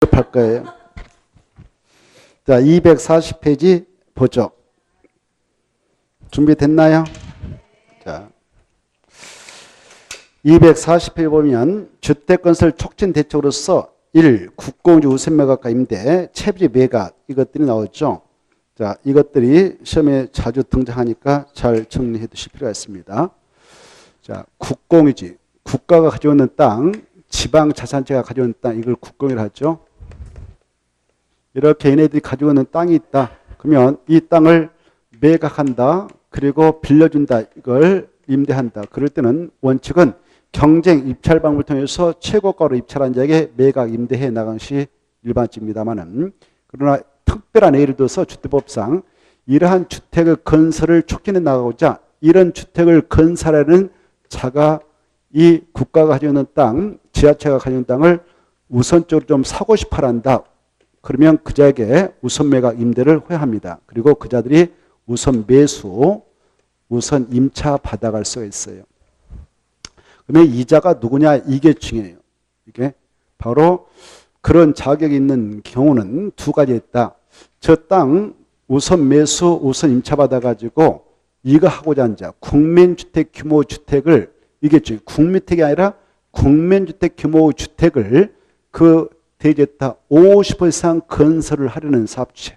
할 거예요. 자, 240페이지 보죠. 준비됐나요? 자, 240페이지 보면 주택건설 촉진 대책으로서 1. 국공유지 우선매각과 임대, 채비 매각 이것들이 나오죠. 자, 이것들이 시험에 자주 등장하니까 잘 정리해 두실 필요가 있습니다. 자, 국공유지, 국가가 가지고 있는 땅, 지방자산체가 가지고 있는 땅, 이걸 국공유를 하죠. 이렇게 얘네들이 가지고 있는 땅이 있다. 그러면 이 땅을 매각한다. 그리고 빌려준다. 이걸 임대한다. 그럴 때는 원칙은 경쟁 입찰 방법을 통해서 최고가로 입찰한 자에게 매각 임대해 나가는 것이 일반적입니다만은, 그러나 특별한 예를 들어서 주택법상 이러한 주택의 건설을 촉진해 나가고자 이런 주택을 건설하는 자가 이 국가가 가지고 있는 땅, 지자체가 가지고 있는 땅을 우선적으로 좀 사고 싶어 한다. 그러면 그 자에게 우선 매각 임대를 허용합니다. 그리고 그 자들이 우선 매수, 우선 임차 받아갈 수가 있어요. 그러면 이자가 누구냐? 이게 중요해요. 이게 바로 그런 자격이 있는 경우는 두 가지 있다. 저 땅 우선 매수, 우선 임차 받아가지고 이거 하고자 하는 자, 국민주택 규모 주택을, 이게 중요해요. 국민주택이 아니라 국민주택 규모 주택을 그 대지에다 50% 이상 건설을 하려는 사업체.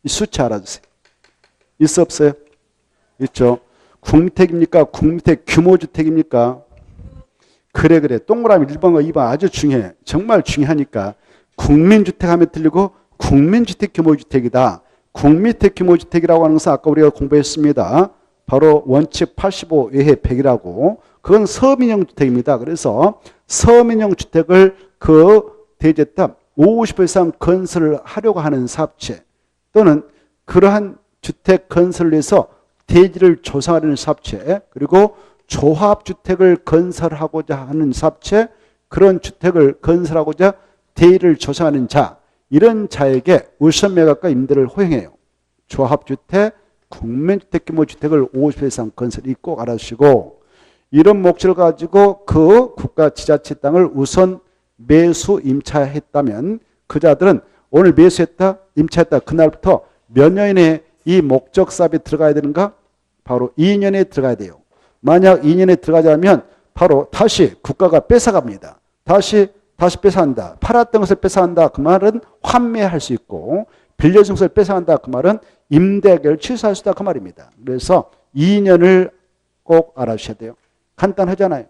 이 수치 알아주세요. 있어 없어요? 있죠. 국민주택입니까? 국민주택 규모주택입니까? 그래. 동그라미 1번과 2번 아주 중요해. 정말 중요하니까. 국민주택 하면 틀리고 국민주택 규모주택이다. 국민주택 규모주택이라고 하는 것은 아까 우리가 공부했습니다. 바로 원칙 85 외해 100이라고. 그건 서민형 주택입니다. 그래서 서민형 주택을 그 대지에다 50% 이상 건설을 하려고 하는 사업체, 또는 그러한 주택 건설을 위해서 대지를 조성하려는 사업체, 그리고 조합주택을 건설하고자 하는 사업체, 그런 주택을 건설하고자 대지를 조성하는 자, 이런 자에게 우선 매각과 임대를 허용해요. 조합주택, 국민주택 규모 주택을 50% 이상 건설, 이 꼭 알아주시고, 이런 목적을 가지고 그 국가 지자체 땅을 우선 매수 임차했다면 그 자들은 오늘 매수했다, 임차했다, 그날부터 몇 년 이내에 이 목적 사업에 들어가야 되는가? 바로 2년에 들어가야 돼요. 만약 2년에 들어가자면 바로 다시 국가가 뺏어갑니다. 다시 뺏어간다. 팔았던 것을 뺏어간다. 그 말은 환매할 수 있고, 빌려준 것을 뺏어간다. 그 말은 임대계를 취소할 수 있다. 그 말입니다. 그래서 2년을 꼭 알아주셔야 돼요. 간단하잖아요.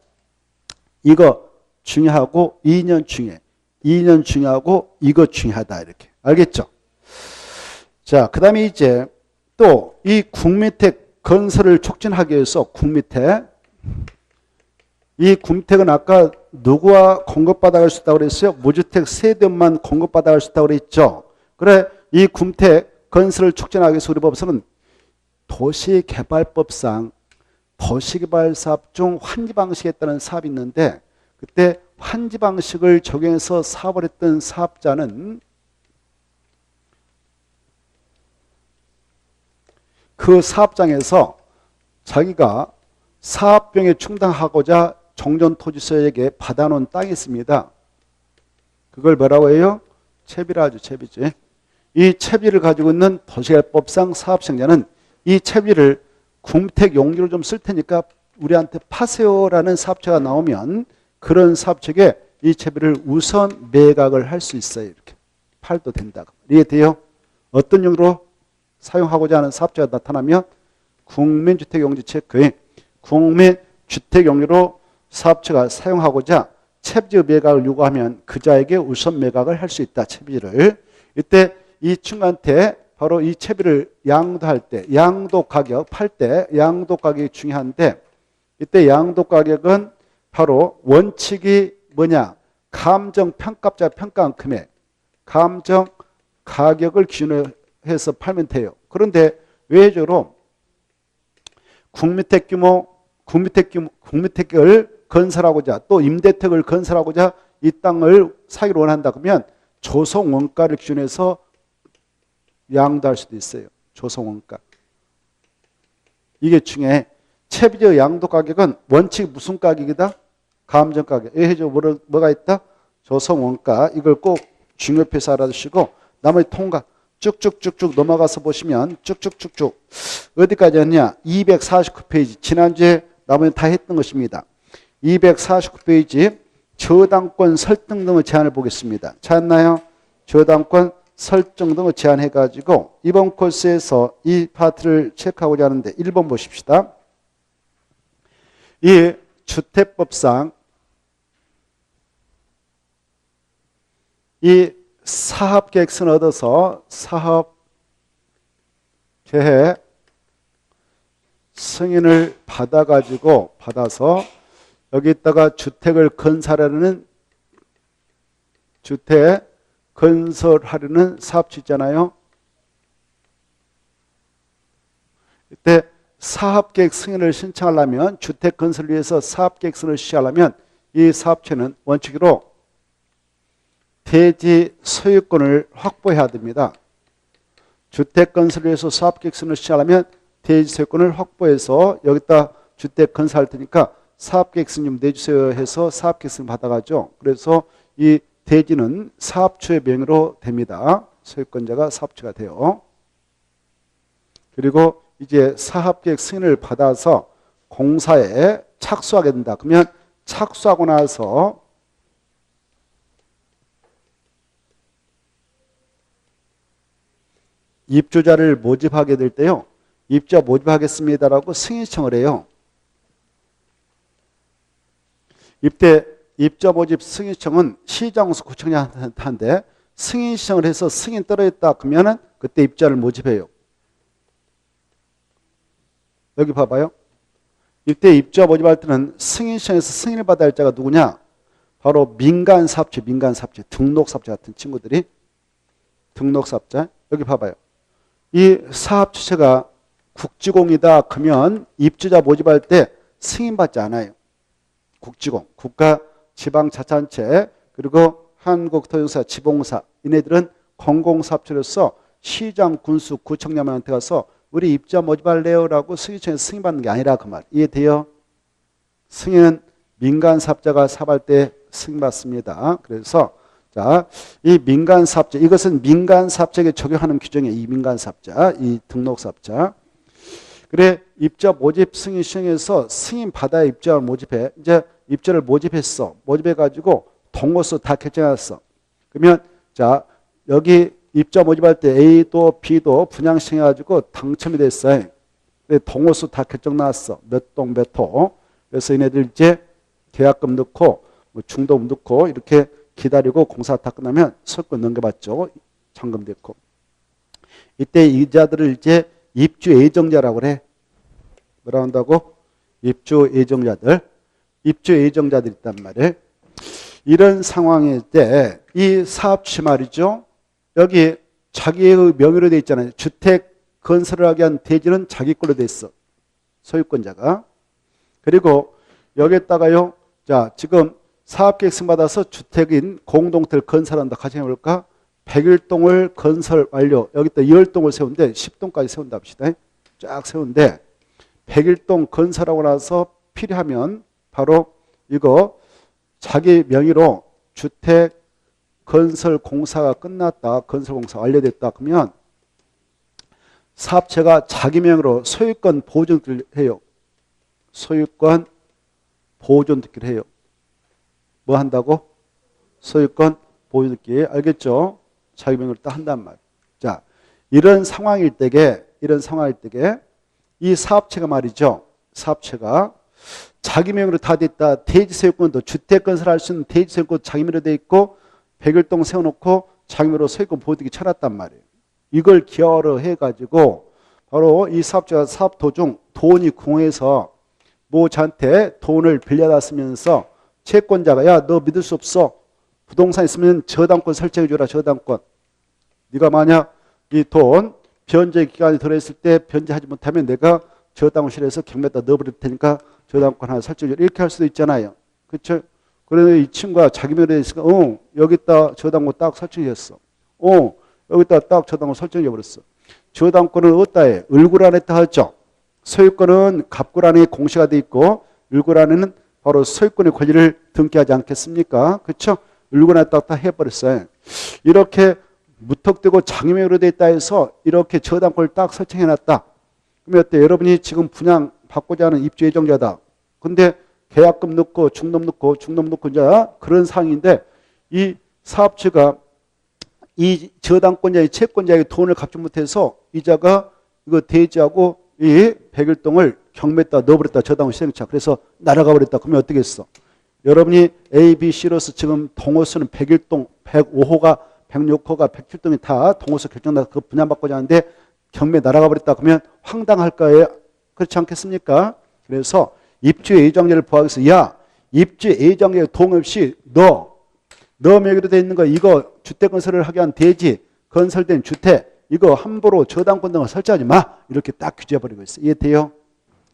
이거 중요하고 2년 중요해. 2년 중요하고 이거 중요하다. 이렇게. 알겠죠? 자, 그 다음에 이제 또 이 국민택 건설을 촉진하기 위해서 국민택. 이 국민택은 아까 누구와 공급받아갈 수 있다고 그랬어요? 무주택 세대만 공급받아갈 수 있다고 그랬죠? 그래, 이 국민택 건설을 촉진하기 위해서 우리 법에서는 도시개발법상 도시개발 사업 중 환지방식에 따른 사업이 있는데, 그때 환지방식을 적용해서 사업을 했던 사업자는 그 사업장에서 자기가 사업비용에 충당하고자 종전토지서에게 받아놓은 땅이 있습니다. 그걸 뭐라고 해요? 채비라 하죠. 채비지. 이 채비를 가지고 있는 도시개발법상 사업시행자는 이 채비를 국민택 용도로 좀 쓸 테니까 우리한테 파세요라는 사업체가 나오면 그런 사업체에 이 채비를 우선 매각을 할 수 있어요. 이렇게 팔도 된다. 이해돼요? 어떤 용도로 사용하고자 하는 사업자가 나타나면 국민주택용지 체크에 국민주택용지로 사업체가 사용하고자 채비 매각을 요구하면 그 자에게 우선 매각을 할 수 있다. 채비를. 이때 이 친구한테 바로 이 채비를 양도할 때, 양도 가격, 팔 때 양도 가격이 중요한데, 이때 양도 가격은 바로 원칙이 뭐냐? 감정평가자 평가한 금액, 감정 가격을 기준으로 해서 팔면 돼요. 그런데 외적으로 국민택을 건설하고자, 또 임대택을 건설하고자 이 땅을 사기로 원한다. 그러면 조성원가를 기준해서 양도할 수도 있어요. 조성원가. 이게 중요해. 채비적 양도 가격은 원칙 무슨 가격이다? 감정가격. 예해줘 뭐가 있다? 조성원가. 이걸 꼭 중요표시 알아두시고 나머지 통과 쭉쭉쭉쭉 넘어가서 보시면 쭉쭉쭉쭉 어디까지 했냐? 249페이지. 지난주에 나머지 다 했던 것입니다. 249페이지 저당권 설정 등의 제한을 보겠습니다. 찾나요? 저당권 설정 등을 제한해가지고 이번 코스에서 이 파트를 체크하고자 하는데 1번 보십시다. 이 주택법상 이 사업계획서를 얻어서 사업계획 승인을 받아서 여기다가 주택을 건설하려는 사업주 있잖아요. 이때 사업계획 승인을 신청하려면 주택 건설을 위해서 사업계획 승인을 시하려면 이 사업체는 원칙으로 대지 소유권을 확보해야 됩니다. 주택 건설을 위해서 사업계획 승인을 시하려면 대지 소유권을 확보해서 여기다 주택 건설할 테니까 사업계획 승인 좀 내주세요 해서 사업계획 승인 받아가죠. 그래서 이 대지는 사업주의 명의로 됩니다. 소유권자가 사업주가 돼요. 그리고 이제 사업계획 승인을 받아서 공사에 착수하게 된다. 그러면 착수하고 나서 입주자를 모집하게 될 때요. 입주자 모집하겠습니다라고 승인 신청을 해요. 이때 입주자 모집 승인 신청은 시장소 구청장한테 승인 신청을 해서 승인 떨어졌다 그러면은 그때 입주자를 모집해요. 여기 봐봐요. 이때 입주자 모집할 때는 승인 신청에서 승인을 받아야 할 자가 누구냐? 바로 민간사업체, 등록사업자 같은 친구들이 등록사업자. 여기 봐봐요. 이 사업 주체가 국지공이다 그러면 입주자 모집할 때 승인받지 않아요. 국지공, 국가지방자치단체 그리고 한국토지공사, 지봉사 이네들은 공공사업체로서 시장, 군수, 구청장한테 가서 우리 입주자 모집할래요? 라고 승인청에서 승인받는 게 아니라 그 말. 이해돼요? 승인은 민간사업자가 사업할 때 승인받습니다. 그래서 자, 이 민간사업자, 이것은 민간사업자에게 적용하는 규정이에요. 이 민간사업자, 이 등록사업자. 그래, 입주자 모집 승인 시행해서 승인 받아야 입주자를 모집해. 이제 입주자를 모집했어. 모집해가지고 동호수 다 결정했어. 그러면 자, 여기 입주자 모집할 때 A도 B도 분양 시행해가지고 당첨이 됐어요. 동호수 다 결정 나왔어. 몇 동 몇 호. 그래서 얘네들 이제 계약금 넣고 뭐 중도금 넣고 이렇게 기다리고 공사 다 끝나면 소유권 넘겨받죠. 잔금 됐고. 이때 이자들을 이제 입주 예정자라고 그래. 뭐라 한다고? 입주 예정자들. 입주 예정자들 있단 말이에요. 이런 상황일 때 이 사업주 말이죠. 여기 자기의 명의로 돼 있잖아요. 주택 건설을 하게 한 대지는 자기 걸로 돼 있어. 소유권자가. 그리고 여기에다가요. 자, 지금 사업계획 승인 받아서 주택인 공동택을 건설한다. 가정해볼까? 101동을 건설 완료. 여기다 10동을 세운데 10동까지 세운다 합시다. 쫙 세운데 101동 건설하고 나서 필요하면 바로 이거 자기 명의로 주택 건설 공사가 끝났다. 건설 공사 완료됐다. 그러면 사업체가 자기 명의로 소유권 보존 등기를 해요. 소유권 보존 등기를 해요. 뭐 한다고? 소유권 보존 등기. 알겠죠? 자기 명의로 딱 한단 말. 자, 이런 상황일 때게 이 사업체가 말이죠. 사업체가 자기 명의로 다 됐다. 대지 소유권도 주택 건설할 수 있는 대지 소유권 자기 명의로 돼 있고 101동 세워놓고 자기 명의로 소유권 보증이 쳐놨단 말이에요. 이걸 기여로 해가지고 바로 이 사업자가 사업 도중 돈이 궁해서 모자한테 돈을 빌려다 쓰면서 채권자가 야, 너 믿을 수 없어. 부동산 있으면 저당권 설정해 줘라. 저당권. 네가 만약 이 돈 변제 기간이 들어있을 때 변제하지 못하면 내가 저당권실에서 경매에다 넣어버릴 테니까 저당권 하나 설정해 줘라. 이렇게 할 수도 있잖아요. 그렇죠? 그래서 이 친구가 자기 명의로 있으니까 여기다 저당권 딱 설정했어. 여기다 딱 저당권 설정해 버렸어. 저당권은 어디다 해? 을구란에 딱 하죠. 소유권은 갑구란에 공시가 돼 있고 을구란에는 바로 소유권의 권리를 등기하지 않겠습니까? 그렇죠? 을구란에 딱 해버렸어요. 이렇게 무턱대고 장애명으로 돼 있다 해서 이렇게 저당권을 딱 설정해놨다. 그러면 어때? 여러분이 지금 분양 받고자 하는 입주 예정자다. 근데 계약금 넣고 중놈 넣고 이제 그런 상황인데 이 사업주가 이 저당권자의 채권자에게 돈을 갚지 못해서 이자가 이거 대지하고 이 백일동을 경매에다 넣어버렸다. 저당권 시행차. 그래서 날아가 버렸다. 그러면 어떻게 했어? 여러분이 A, B, C로서 지금 동호수는 101동, 105호가, 106호가, 107동이 다 동호수 결정나서 그 분양받고자 하는데 경매 날아가 버렸다. 그러면 황당할까요? 그렇지 않겠습니까? 그래서 입주 예정자를 보호하기 위해서 야, 입주 예정자의 동의 없이 너 명의로 되어 있는 거 이거 주택 건설을 하게 한 대지, 건설된 주택 이거 함부로 저당권 등을 설치하지 마. 이렇게 딱 규제해버리고 있어. 이해돼요?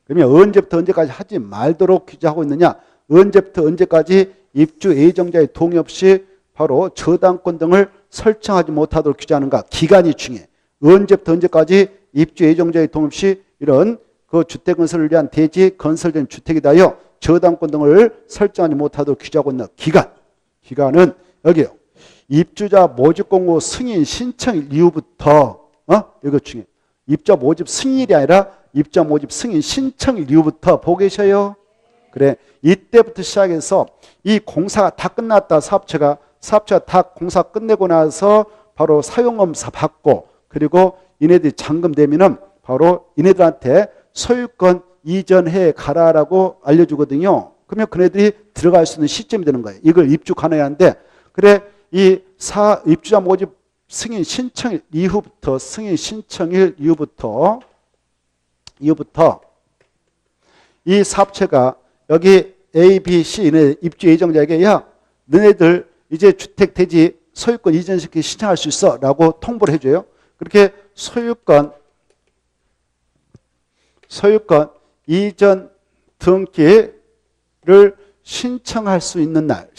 그러면 언제부터 언제까지 하지 말도록 규제하고 있느냐? 언제부터 언제까지 입주 예정자의 동의 없이 바로 저당권 등을 설정하지 못하도록 규제하는가? 기간이 중요해. 언제부터 언제까지 입주 예정자의 동의 없이 이런 그 주택 건설을 위한 대지, 건설된 주택이다요 저당권 등을 설정하지 못하도록 규제하고 있는 기간은 여기요. 입주자 모집 공고 승인 신청일 이후부터 이거 중요해. 입주자 모집 승인이 아니라 입주자 모집 승인 신청일 이후부터 보고 계셔요. 그래. 이때부터 시작해서 이 공사가 다 끝났다. 사업체가 다 공사 끝내고 나서 바로 사용검사 받고 그리고 이네들이 잔금되면은 바로 이네들한테 소유권 이전해 가라라고 알려주거든요. 그러면 그네들이 들어갈 수 있는 시점이 되는 거예요. 이걸 입주 가능한데 그래 이 입주자 모집 승인 신청일 이후부터 이 사업체가 여기 A, B, C는 입주 예정자에게 야 너네들 이제 주택 대지 소유권 이전시키 신청할 수 있어 라고 통보를 해줘요. 그렇게 소유권 이전 등기를 신청할 수 있는 날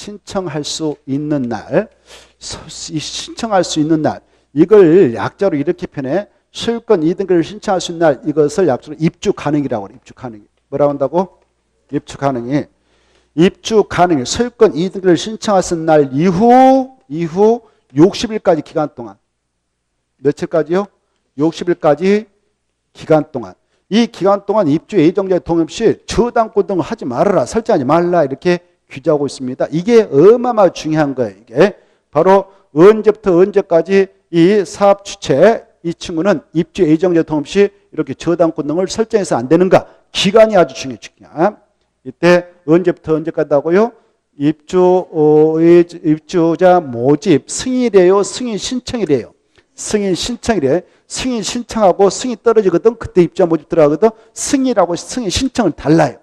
이걸 약자로 이렇게 표현해. 소유권 이등기를 신청할 수 있는 날 이것을 약자로 입주 가능이라고 그래. 입주 가능이. 뭐라고 한다고? 입주 가능이. 입주 가능이. 소유권 이등기를 신청할 수 있는 날 이후 60일까지 기간 동안. 며칠까지요? 60일까지 기간 동안. 이 기간 동안 입주 예정자의 동의 없이 저당권 등을 하지 말아라. 설정하지 말라. 이렇게 규제하고 있습니다. 이게 어마어마하게 중요한 거예요. 이게 바로 언제부터 언제까지 이 사업 주체 이 친구는 입주 예정자 동의 없이 이렇게 저당권 등을 설정해서 안 되는가? 기간이 아주 중요해요. 이때 언제부터 언제까지다고요? 입주자 모집 승인이래요? 승인 신청이래요? 승인 신청이래. 승인 신청하고 승인 떨어지거든. 그때 입주자 모집 들어가거든. 승인하고 승인 신청은 달라요.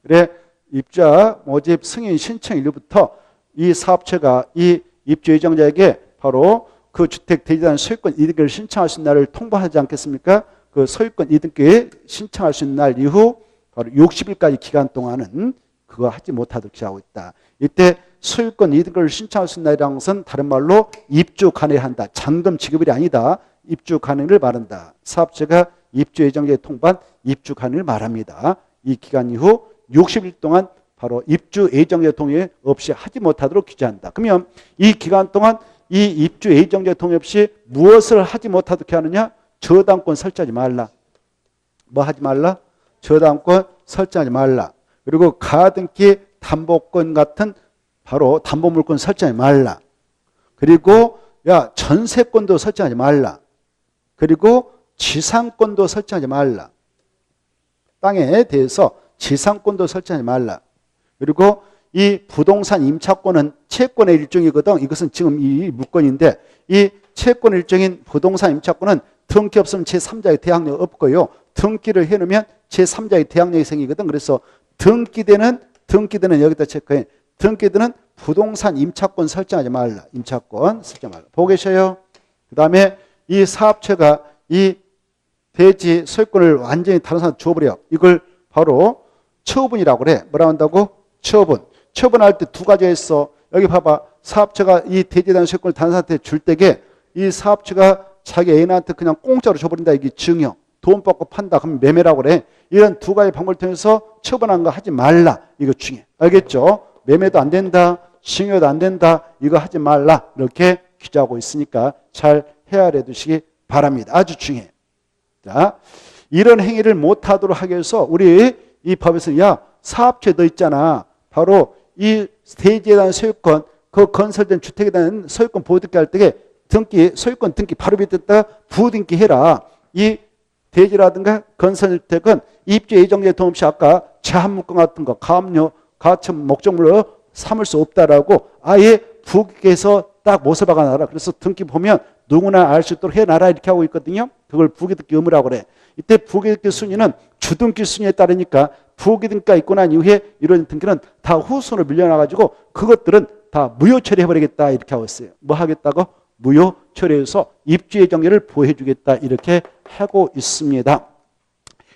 그래 입주자 모집 승인 신청 일부터 이 사업체가 이 입주 예정자에게 바로 그 주택 대지단 소유권 이등기를 신청할 수 있는 날을 통보하지 않겠습니까? 그 소유권 이등기 신청할 수 있는 날 이후 바로 60일까지 기간 동안은 그거 하지 못하도록 규제하고 있다. 이때 소유권 이등기를 신청할 수 있는 날이라는 것은 다른 말로 입주 가능한다. 잔금 지급이 아니다. 입주 가능을 말한다. 사업체가 입주 예정자에 통보한 입주 가능을 말합니다. 이 기간 이후 60일 동안 바로 입주 예정자 동의 없이 하지 못하도록 규제한다. 그러면 이 기간 동안 이 입주 예정자 동의 없이 무엇을 하지 못하도록 하느냐? 저당권 설치하지 말라. 뭐 하지 말라? 저당권 설치하지 말라. 그리고 가등기 담보권 같은 바로 담보물권 설치하지 말라. 그리고 야 전세권도 설치하지 말라. 그리고 지상권도 설치하지 말라. 땅에 대해서 지상권도 설치하지 말라. 그리고 이 부동산 임차권은 채권의 일종이거든. 이것은 지금 이 물건인데 이 채권 일종인 부동산 임차권은 등기 없으면 제3자의 대항력이 없고요. 등기를 해놓으면 제3자의 대항력이 생기거든. 그래서 등기되는 여기다 체크해. 등기되는 부동산 임차권 설정하지 말라. 임차권 설정하지 말라. 보고 계셔요? 그 다음에 이 사업체가 이 대지 소유권을 완전히 다른 사람한테 줘버려. 이걸 바로 처분이라고 그래. 뭐라고 한다고? 처분. 처분할 때 두 가지가 있어. 여기 봐봐. 사업체가 이 대지단 소유권을 다른 사람한테 줄 때에 이 사업체가 자기 애인한테 그냥 공짜로 줘버린다. 이게 증여. 돈 받고 판다. 그럼 매매라고 그래. 이런 두 가지 방법을 통해서 처분한 거 하지 말라. 이거 중요해. 알겠죠? 매매도 안 된다. 증여도 안 된다. 이거 하지 말라. 이렇게 규정하고 있으니까 잘 헤아려 두시기 바랍니다. 아주 중요해요. 자, 이런 행위를 못하도록 하기 위해서 우리 이 법에서 사업주에 너 있잖아. 바로 이 대지에 대한 소유권, 그 건설된 주택에 대한 소유권 보호등기 할 때 등기, 소유권 등기 바로 밑에다가 부등기 해라. 이 대지라든가 건설주택은 입주 예정지에 도움 없이 아까 제한물건 같은 거, 가압류, 가처분 목적물로 삼을 수 없다라고 아예 부기에서 딱 못을 박아놔라. 그래서 등기 보면 누구나 알 수 있도록 해놔라 이렇게 하고 있거든요. 그걸 부기등기 의무라고 그래. 이때 부기등기 순위는 주등기 순위에 따르니까 부기등기가 있고 난 이후에 이런 등기는 다 후순으로 밀려나가지고 그것들은 다 무효 처리해버리겠다 이렇게 하고 있어요. 뭐 하겠다고? 무효 처리해서 입주 예정지를 보호해주겠다 이렇게 하고 있습니다.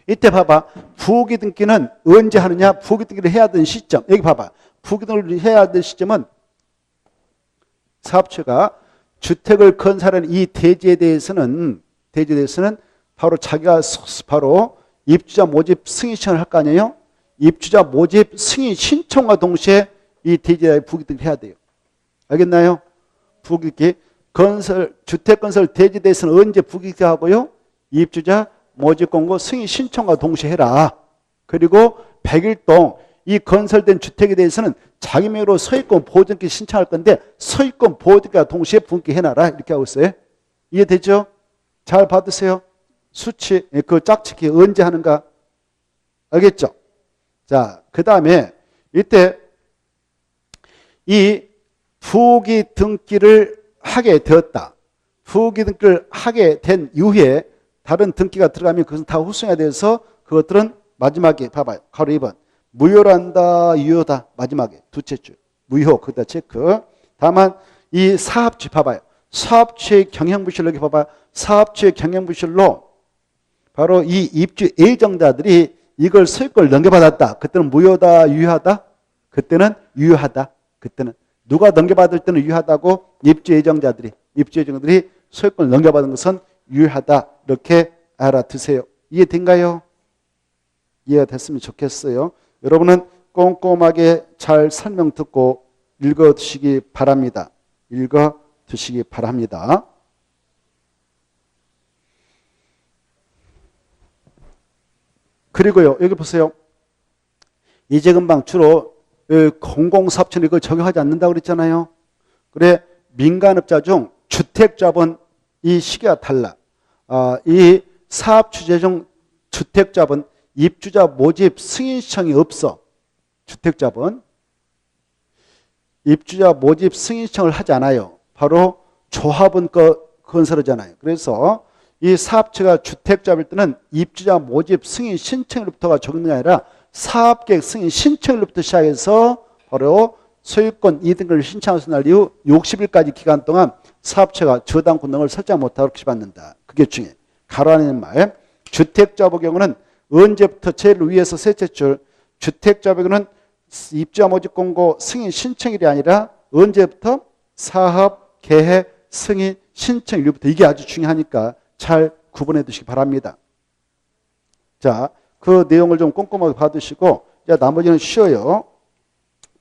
이때 봐봐. 부기등기는 언제 하느냐? 부기등기를 해야 되는 시점. 여기 봐봐. 부기등기를 해야 되는 시점은 사업체가 주택을 건설하는 이 대지에 대해서는 바로 자기가 바로 입주자 모집 승인 신청을 할 거 아니에요? 입주자 모집 승인 신청과 동시에 이 대지에 부기등기를 해야 돼요. 알겠나요? 부기등기. 주택 건설 대지에 대해서는 언제 부기등기 하고요? 입주자 모집 공고 승인 신청과 동시에 해라. 그리고 100일 동안 이 건설된 주택에 대해서는 자기 명의로 소유권 보호등기 신청할 건데 소유권 보호등기와 동시에 부등기 해놔라 이렇게 하고 있어요. 이해되죠? 잘 받으세요. 수치, 그 짝짓기 언제 하는가? 알겠죠? 자, 그 다음에 이때 이 부기등기를 하게 되었다. 부기등기를 하게 된 이후에 다른 등기가 들어가면 그것은 다 후순위가 돼서 그것들은 마지막에 봐봐요. 가로 2번. 무효란다, 유효다. 마지막에 두째 줄. 무효. 거기다 체크. 다만 이 사업주 봐봐요. 사업주의 경영부실로 여기 봐봐요. 사업주의 경영부실로 바로 이 입주 예정자들이 이걸 소유권을 넘겨받았다. 그때는 무효다, 유효하다? 그때는 유효하다. 그때는 누가 넘겨받을 때는 유효하다고 입주 예정자들이 소유권을 넘겨받은 것은 유효하다. 이렇게 알아두세요. 이해된가요? 이해가 됐으면 좋겠어요. 여러분은 꼼꼼하게 잘 설명 듣고 읽어두시기 바랍니다. 읽어두시기 바랍니다. 그리고요, 여기 보세요. 이제 금방 주로 공공사업체는 이걸 적용하지 않는다고 그랬잖아요. 그래, 민간업자 중 주택자본 이 시기가 달라. 이 사업주제 중 주택자본 입주자 모집 승인 신청이 없어. 주택자본 입주자 모집 승인 신청을 하지 않아요. 바로 조합원 건설하잖아요. 그래서 이 사업체가 주택자일 때는 입주자 모집 승인 신청일부터가 적용이 아니라 사업계획 승인 신청일부터 시작해서 바로 소유권 이등급을 신청하는 날 이후 60일까지 기간 동안 사업체가 저당권 등을 설정 못하도록 규정받는다. 그게 중요해. 가로 안에 있는 말. 주택자본 경우는 언제부터 제일 위에서 셋째 줄 주택자본 경우는 입주자 모집 공고 승인 신청일이 아니라 언제부터 사업 계획 승인 신청일부터 이게 아주 중요하니까 잘 구분해 두시기 바랍니다. 자, 그 내용을 좀 꼼꼼하게 봐두시고 자, 나머지는 쉬워요.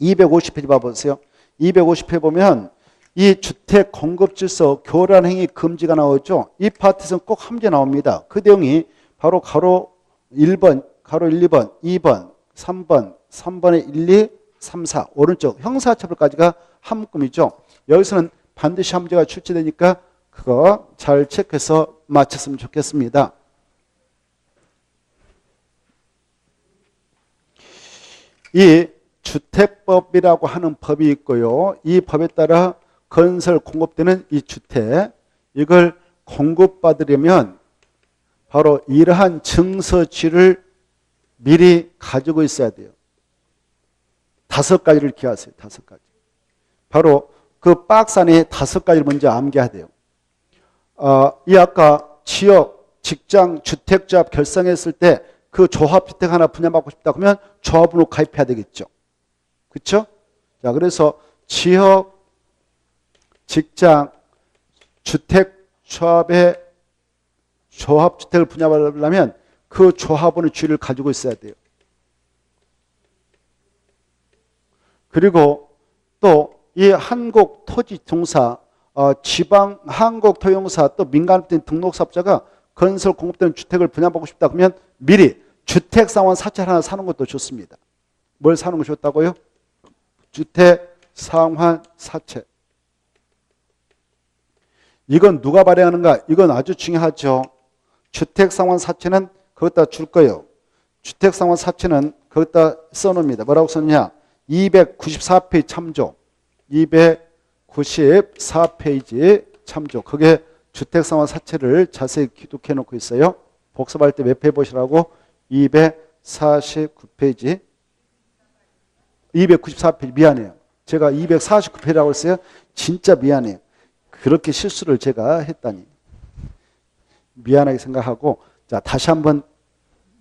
250페이지 봐보세요. 250페이지 보면 이 주택 공급 질서 교란 행위 금지가 나오죠. 이 파트에서는 꼭 한 문제 나옵니다. 그 내용이 바로 가로 1번, 가로 1, 2번, 2번, 3번, 3번에 1, 2, 3, 4 오른쪽 형사처벌까지가 한 묶음이죠. 여기서는 반드시 한 문제가 출제되니까 그거 잘 체크해서 맞췄으면 좋겠습니다. 이 주택법이라고 하는 법이 있고요. 이 법에 따라 건설 공급되는 이 주택 이걸 공급받으려면 바로 이러한 증서지를 미리 가지고 있어야 돼요. 5가지를 기하세요. 5가지. 바로 그 박스 안에 5가지를 먼저 암기해야 돼요. 이 아까 지역, 직장, 주택조합 결성했을 때 그 조합주택 하나 분양받고 싶다 그러면 조합으로 가입해야 되겠죠. 그렇죠? 자, 그래서 지역, 직장, 주택조합의 조합주택을 분양받으려면 그 조합원의 주의를 가지고 있어야 돼요. 그리고 또 이 한국토지공사 지방 한국토용사 또 민간업체 등록사업자가 건설 공급되는 주택을 분양받고 싶다 그러면 미리 주택상환 사채를 하나 사는 것도 좋습니다. 뭘 사는 거 좋다고요? 주택상환 사채. 이건 누가 발행하는가? 이건 아주 중요하죠. 주택상환 사채는 거기다 줄 거예요. 주택상환 사채는 거기다 써놓습니다. 뭐라고 썼냐? 294페이지 참조. 294페이지 참조. 그게 주택상환 사채를 자세히 기록해 놓고 있어요. 복습할 때 몇 페이지 보시라고? 249페이지. 294페이지. 미안해요. 제가 249페이지라고 했어요. 진짜 미안해요. 그렇게 실수를 제가 했다니. 미안하게 생각하고, 자, 다시 한번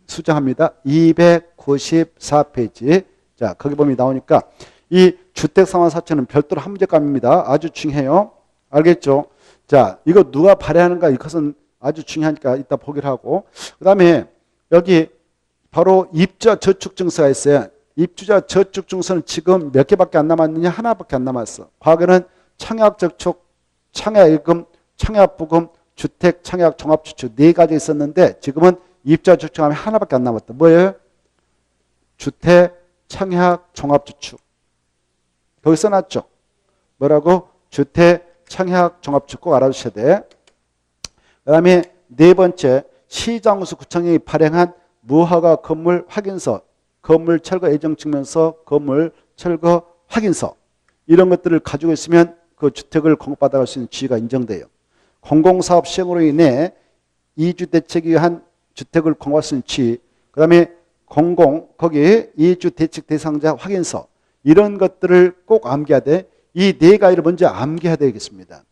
수정합니다. 294페이지. 자, 거기 보면 나오니까 이 주택상환 사채는 별도로 한 문제감입니다. 아주 중요해요. 알겠죠? 자, 이거 누가 발행하는가? 이것은 아주 중요하니까 이따 보기를 하고. 그 다음에 여기 바로 입주자 저축증서가 있어요. 입주자 저축증서는 지금 몇 개밖에 안 남았느냐? 하나밖에 안 남았어. 과거는 청약저축, 청약예금, 청약부금, 주택, 청약, 종합주축 네 가지 있었는데 지금은 입주자 저축하면 하나밖에 안 남았다. 뭐예요? 주택, 청약, 종합주축. 거기 써놨죠? 뭐라고? 주택, 청약, 종합주축 꼭 알아두셔야 돼. 그 다음에 네 번째, 시장수 구청이 발행한 무허가 건물 확인서, 건물 철거 예정 증명서, 건물 철거 확인서 이런 것들을 가지고 있으면 그 주택을 공급받아갈 수 있는 지위가 인정돼요. 공공사업 시행으로 인해 이주 대책에 의한 주택을 공급할 수 있는 지위, 그 다음에 거기 이주 대책 대상자 확인서 이런 것들을 꼭 암기해야 돼. 이 네 가지를 먼저 암기해야 되겠습니다.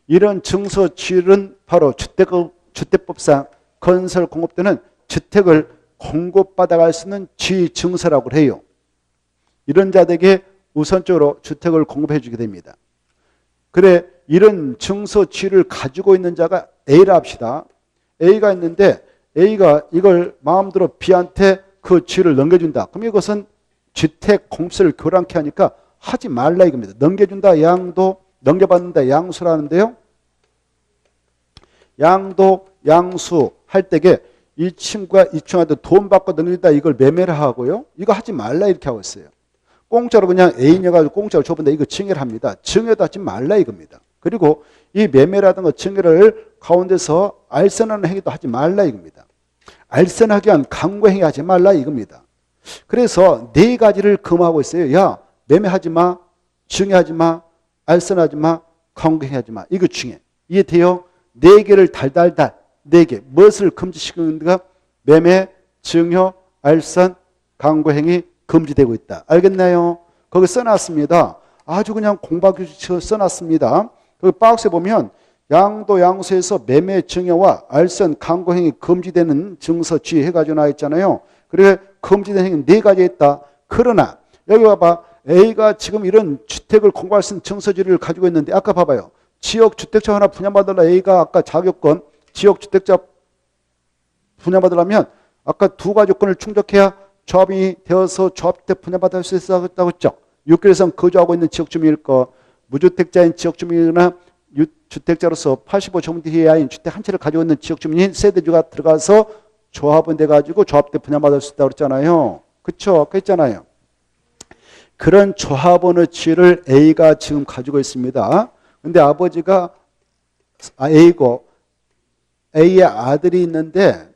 이런 증서 지위는 바로 주택법상 건설 공급되는 주택을 공급받아갈 수 있는 지위 증서라고 해요. 이런 자들에게 우선적으로 주택을 공급해 주게 됩니다. 그래, 이런 증서 지위를 가지고 있는 자가 A라 합시다. A가 있는데 A가 이걸 마음대로 B한테 그 지위를 넘겨준다. 그럼 이것은 주택 공급세를 교란케 하니까 하지 말라 이겁니다. 넘겨준다 양도, 넘겨받는다 양수라는데요. 양도, 양수 할 때에 이 친구가 이 친구한테 돈 받고 넘겨준다 이걸 매매를 하고요. 이거 하지 말라 이렇게 하고 있어요. 공짜로 그냥 애인여가지고 공짜로 줘본다 이거 증여를 합니다. 증여도 하지 말라 이겁니다. 그리고 이 매매라든가 증여를 가운데서 알선하는 행위도 하지 말라 이겁니다. 알선하기 위한 강구행위 하지 말라 이겁니다. 그래서 네 가지를 금하고 있어요. 야, 매매하지 마, 증여하지 마, 알선하지 마, 강구행위하지 마. 이거 중요해. 이해돼요? 네 개를 달달달 네 개. 무엇을 금지시키는가? 매매, 증여, 알선, 강구행위 금지되고 있다. 알겠나요? 거기 써놨습니다. 아주 그냥 공부하기 써놨습니다. 그 박스에 보면 양도 양수에서 매매, 증여와 알선, 강구행위 금지되는 증서 지위 해가지고 나와 있잖아요. 그래 금지된 행위 네 가지 있다. 그러나 여기 봐봐. A가 지금 이런 주택을 공부할 수 있는 증서지를 가지고 있는데 아까 봐봐요. 지역주택자 하나 분양받으려 A가 아까 자격권 지역주택자 분양받으려면 아까 두 가지 조건을 충족해야 조합이 되어서 조합주택 분양받을 수 있다고 했죠. 6개월에서 거주하고 있는 지역주민일 거, 무주택자인 지역주민이나 주택자로서 85제곱미터 이하인 주택 한 채를 가지고 있는 지역주민인 세대주가 들어가서 조합은 돼가지고 조합주택 분양받을 수 있다고 했잖아요. 그쵸? 그랬잖아요. 그런 조합원의 지위를 A가 지금 가지고 있습니다. 근데 아버지가 A고 A의 아들이 있는데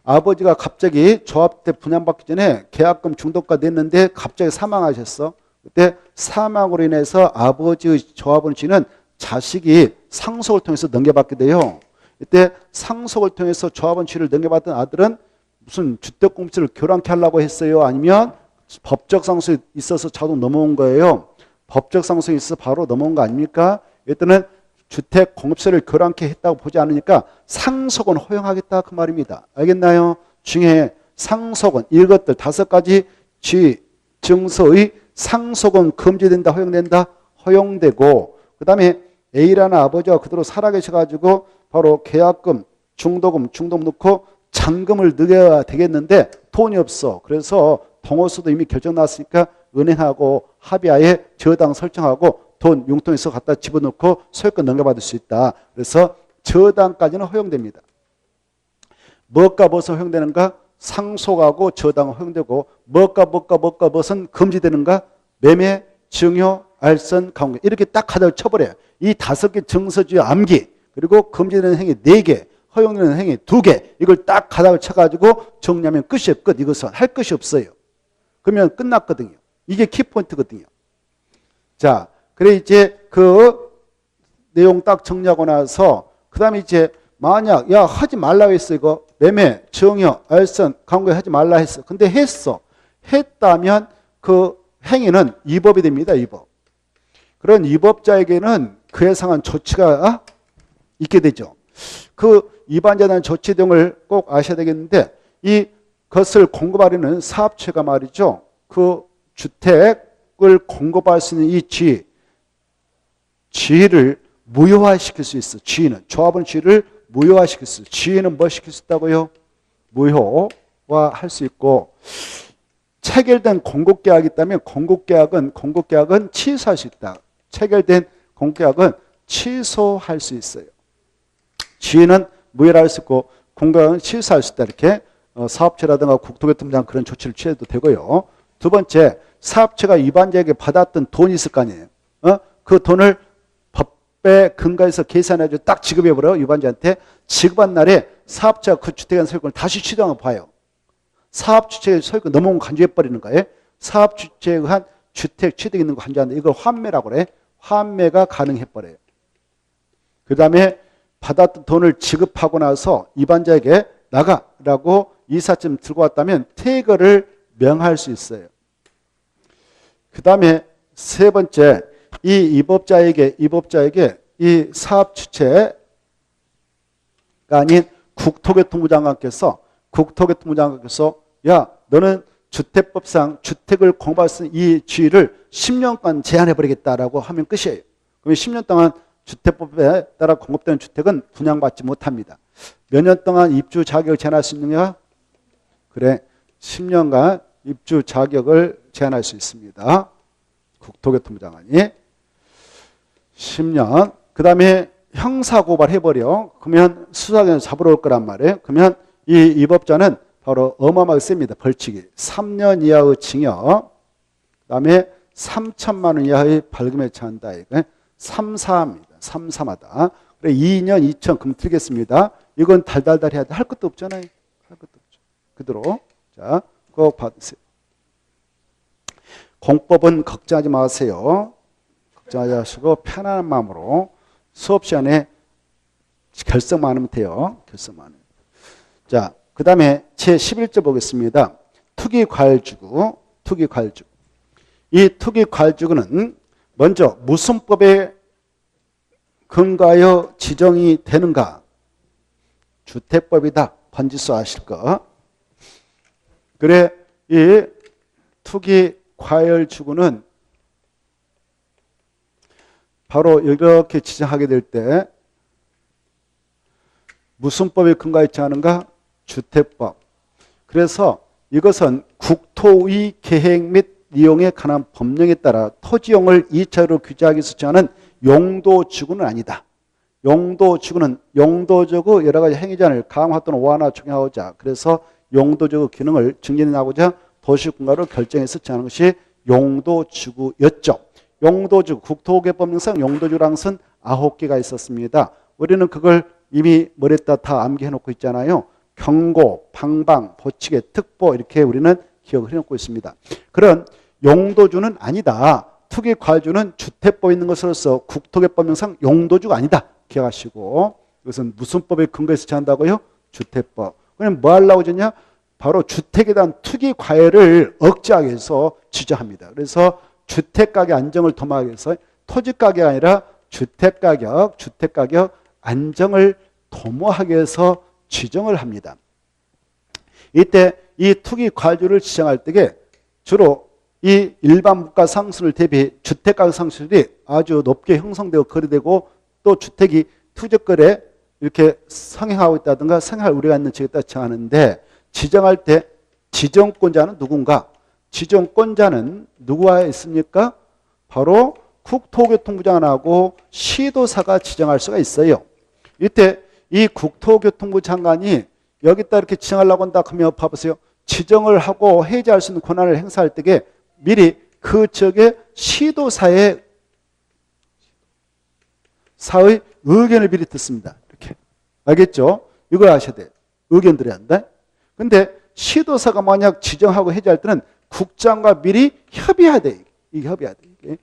아버지가 갑자기 조합주택 분양받기 전에 계약금 중도가 냈는데 갑자기 사망하셨어. 그때 사망으로 인해서 아버지의 조합원 지위는 자식이 상속을 통해서 넘겨받게 돼요. 이때 상속을 통해서 조합원 지위를 넘겨받던 아들은 무슨 주택공급세를 교란케 하려고 했어요? 아니면 법적 상속이 있어서 자동 넘어온 거예요? 법적 상속이 있어서 바로 넘어온 거 아닙니까? 이때는 주택 공급세를 교란케 했다고 보지 않으니까 상속은 허용하겠다 그 말입니다. 알겠나요? 중에 상속은 이것들 5가지 지위 증서의 상속은 금지된다 허용된다? 허용되고 그 다음에 A라는 아버지가 그대로 살아계셔가지고 바로 계약금, 중도금 넣고 잔금을 넣어야 되겠는데 돈이 없어. 그래서 동호수도 이미 결정 났으니까 은행하고 합의하에 저당 설정하고 돈 융통해서 갖다 집어넣고 소유권 넘겨받을 수 있다. 그래서 저당까지는 허용됩니다. 뭐가 무엇은 허용되는가? 상속하고 저당은 허용되고 뭐가 무엇은 금지되는가? 매매, 증여, 알선, 강공 이렇게 딱 하다를 쳐버려요. 이 5개 정서주의 암기 그리고 금지되는 행위 4개 허용되는 행위 2개 이걸 딱 가닥을 쳐가지고 정리하면 끝이에요. 끝. 이것은 할 것이 없어요. 그러면 끝났거든요. 이게 키포인트거든요. 자, 그래 이제 그 내용 딱 정리하고 나서 그 다음에 이제 만약 야 하지 말라고 했어 이거 매매, 증여, 알선, 강고 하지 말라 했어. 근데 했어. 했다면 그 행위는 위법이 됩니다. 위법. 그런 위법자에게는 그에 상한 조치가 있게 되죠. 그 위반자에 대한 조치 등을 꼭 아셔야 되겠는데 이것을 공급하려는 사업체가 말이죠. 그 주택을 공급할 수 있는 이 지위를 무효화시킬 수 있어. 지위는 조합원 지위를 무효화시킬 수 있어. 지위는 뭐 시킬 수 있다고요? 무효화할 수 있고 체결된 공급계약이 있다면 공급계약은 취소할 수 있다. 체결된 공급계약은 취소할 수 있어요. 지위는 무효할 수 있고 공급계약은 취소할 수 있다. 이렇게 사업체라든가 국토교통부장 그런 조치를 취해도 되고요. 두 번째, 사업체가 위반자에게 받았던 돈이 있을 거 아니에요. 그 돈을 법에 근거해서 계산해서 딱 지급해버려요. 위반자한테. 지급한 날에 사업자가 그 주택에 대한 소유권을 다시 취득한 거 봐요. 사업주체의 소유권 넘어온 거 간주해버리는 거예요. 사업주체에 의한 주택 취득 있는 거 간주하는데 이걸 환매라고 그래. 환매가 가능해버려요. 그 다음에 받았던 돈을 지급하고 나서 위반자에게 나가라고 이삿짐 들고 왔다면 퇴거를 명할 수 있어요. 그 다음에 세 번째, 이 위법자에게 이 사업 주체가 아닌 국토교통부 장관께서 야 너는 주택법상 주택을 공급할 수 있는 이 지위를 10년간 제한해버리겠다라고 하면 끝이에요. 그러면 10년 동안 주택법에 따라 공급되는 주택은 분양받지 못합니다. 몇 년 동안 입주 자격을 제한할 수 있느냐? 그래, 10년간 입주 자격을 제한할 수 있습니다. 국토교통부 장관이 10년. 그 다음에 형사고발 해버려. 그러면 수사기관 잡으러 올 거란 말이에요. 그러면 이 위법자는 바로 어마어마하게 셉니다. 벌칙이 3년 이하의 징역, 그 다음에 3천만 원 이하의 벌금에 처한다. 3사입니다. 3사마다. 그래 2년 2천 금 들겠습니다. 이건 달달달 해야 돼. 할 것도 없잖아요. 할 것도 없죠. 그대로. 자, 꼭 받으세요. 공법은 걱정하지 마세요. 걱정하지 마시고 편안한 마음으로 수업 시간에 결석만 하면 돼요. 결석만 하면. 자, 그 다음에 제11조 보겠습니다. 투기과열주구. 이 투기과열주구는 먼저 무슨 법에 근거하여 지정이 되는가? 주택법이다. 번지수 아실 거. 그래, 이 투기과열주구는 바로 이렇게 지정하게 될 때 무슨 법에 근거하여 지정하는가? 주택법. 그래서 이것은 국토의 계획 및 이용에 관한 법령에 따라 토지용을 2차로 규제하기 위해서 정하는 용도지구는 아니다. 용도지구는 용도적의 여러 가지 행위자를 강화 또는 완화 적용하고자 그래서 용도적 기능을 증진하고자 도시군가로 결정해서 정하는 것이 용도지구였죠. 용도지구, 국토개법령상 용도지구라는 것은 9개가 있었습니다. 우리는 그걸 이미 머리에다 다 암기해놓고 있잖아요. 경고, 방방, 보치개, 특보 이렇게 우리는 기억을 해놓고 있습니다. 그런 용도주는 아니다. 투기과열주는 주택법에 있는 것으로서 국토개법령상 용도주가 아니다. 기억하시고 이것은 무슨 법에 근거해서 제한다고요? 주택법. 그럼 뭐 하려고 하냐? 바로 주택에 대한 투기과열을 억제하기 위해서 지정합니다. 그래서 주택가격 안정을 도모하기 위해서 토지가격이 아니라 주택가격 안정을 도모하기 위해서 지정을 합니다. 이때 이 투기과열주를 지정할 때에 주로 이 일반 물가 상승을 대비 주택가격 상승률이 아주 높게 형성되고 거래되고 또 주택이 투적거래 이렇게 성행하고 있다든가 성행할 우려가 있는 지역에 따라 정하는데 지정할 때 지정권자는 누군가? 지정권자는 누구와 있습니까? 바로 국토교통부 장관하고 시도사가 지정할 수가 있어요. 이때 이 국토교통부 장관이 여기다 이렇게 지정하려고 한다 하면 봐보세요. 지정을 하고 해제할 수 있는 권한을 행사할 때에 미리 그 지역의 시도사의 사의 의견을 미리 듣습니다. 이렇게. 알겠죠? 이걸 아셔야 돼요. 의견 드려야 한다. 근데 시도사가 만약 지정하고 해제할 때는 국장과 미리 협의해야 돼. 이게 협의해야 돼.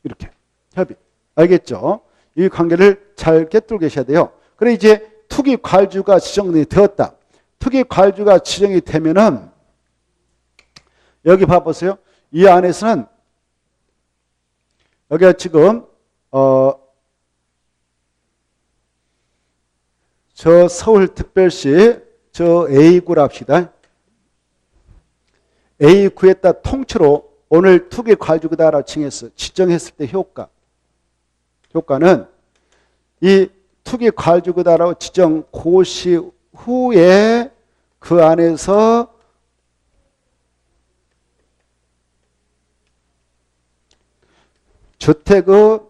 이렇게. 협의. 알겠죠? 이 관계를 잘 꿰뚫고 계셔야 돼요. 그래 이제 투기 과일주가 지정이 되었다. 투기 과일주가 지정이 되면은 여기 봐보세요. 이 안에서는 여기가 지금 저 서울특별시 저 A구라 합시다. A구에다 통째로 오늘 투기 과일주다라고 칭했어. 지정했을 때 효과는 이 투기 과일주다라고 지정 고시 후에 그 안에서 주택의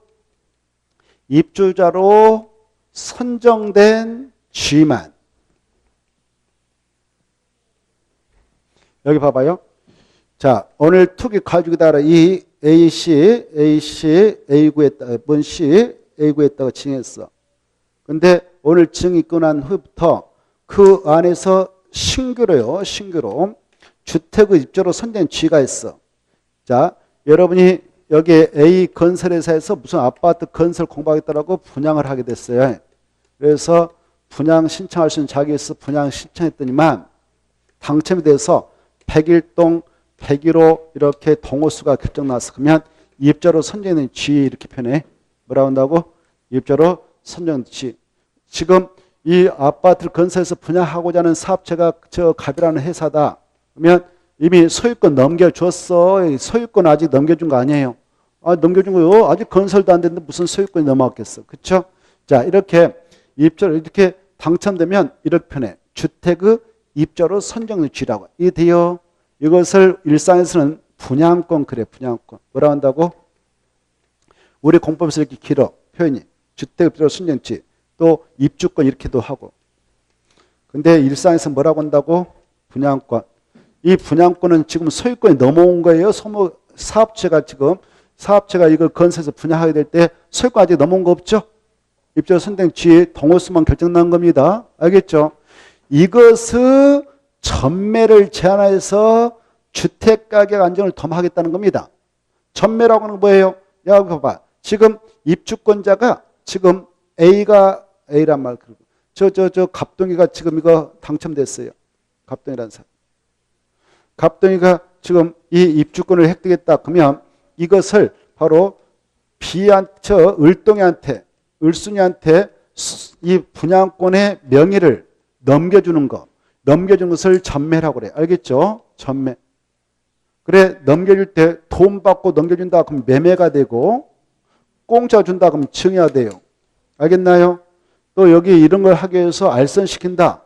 입주자로 선정된 G만 여기 봐봐요. 자, 오늘 투기 과일주다라 이 A씨, A구에다가 문씨, A구에다가 칭했어. 근데 오늘 징이 끝난 후부터 그 안에서 신규로 주택의 입주로 선정된 G가 있어. 자, 여러분이 여기 A 건설회사에서 무슨 아파트 건설 공부하겠다라고 분양을 하게 됐어요. 그래서 분양 신청할 수 있는 자격에서 분양 신청했더니만 당첨이 돼서 101동 101호 이렇게 동호수가 결정 나서 그러면 입주로 선정된 G 이렇게 표현해. 뭐라고 한다고? 입주로 선정된 G. 지금 이 아파트를 건설해서 분양하고자 하는 사업체가 저 갑이라는 회사다. 그러면 이미 소유권 넘겨줬어. 소유권 아직 넘겨준 거 아니에요. 넘겨준 거요. 아직 건설도 안 됐는데 무슨 소유권이 넘어왔겠어. 그렇죠? 자, 이렇게 입주로 이렇게 당첨되면 이렇게 표현해. 주택의 입주로 선정된 G라고. 이해돼요? 이것을 일상에서는 분양권 그래. 분양권. 뭐라고 한다고? 우리 공법에서 이렇게 길어. 표현이. 주택 입주로 선정된 G. 또 입주권 이렇게도 하고. 근데 일상에서 뭐라고 한다고? 분양권. 이 분양권은 지금 소유권이 넘어온 거예요. 사업체가 이걸 건설해서 분양하게 될 때 소유권 아직 넘어온 거 없죠? 입주로 선정된 G 동호수만 결정난 겁니다. 알겠죠? 이것을 전매를 제한해서 주택가격 안정을 도모하겠다는 겁니다. 전매라고 하는 건 뭐예요? 야, 봐봐. 지금 입주권자가 지금 A란 말, 저 갑동이가 지금 이거 당첨됐어요. 갑동이라는 사람. 갑동이가 지금 이 입주권을 획득했다. 그러면 이것을 바로 을순이한테 이 분양권의 명의를 넘겨주는 것을 전매라고 그래. 알겠죠? 전매. 그래, 넘겨줄 때 돈 받고 넘겨준다 그러면 매매가 되고 공짜 준다 그러면 증여가 돼요. 알겠나요? 또 여기 이런 걸 하기 위해서 알선시킨다.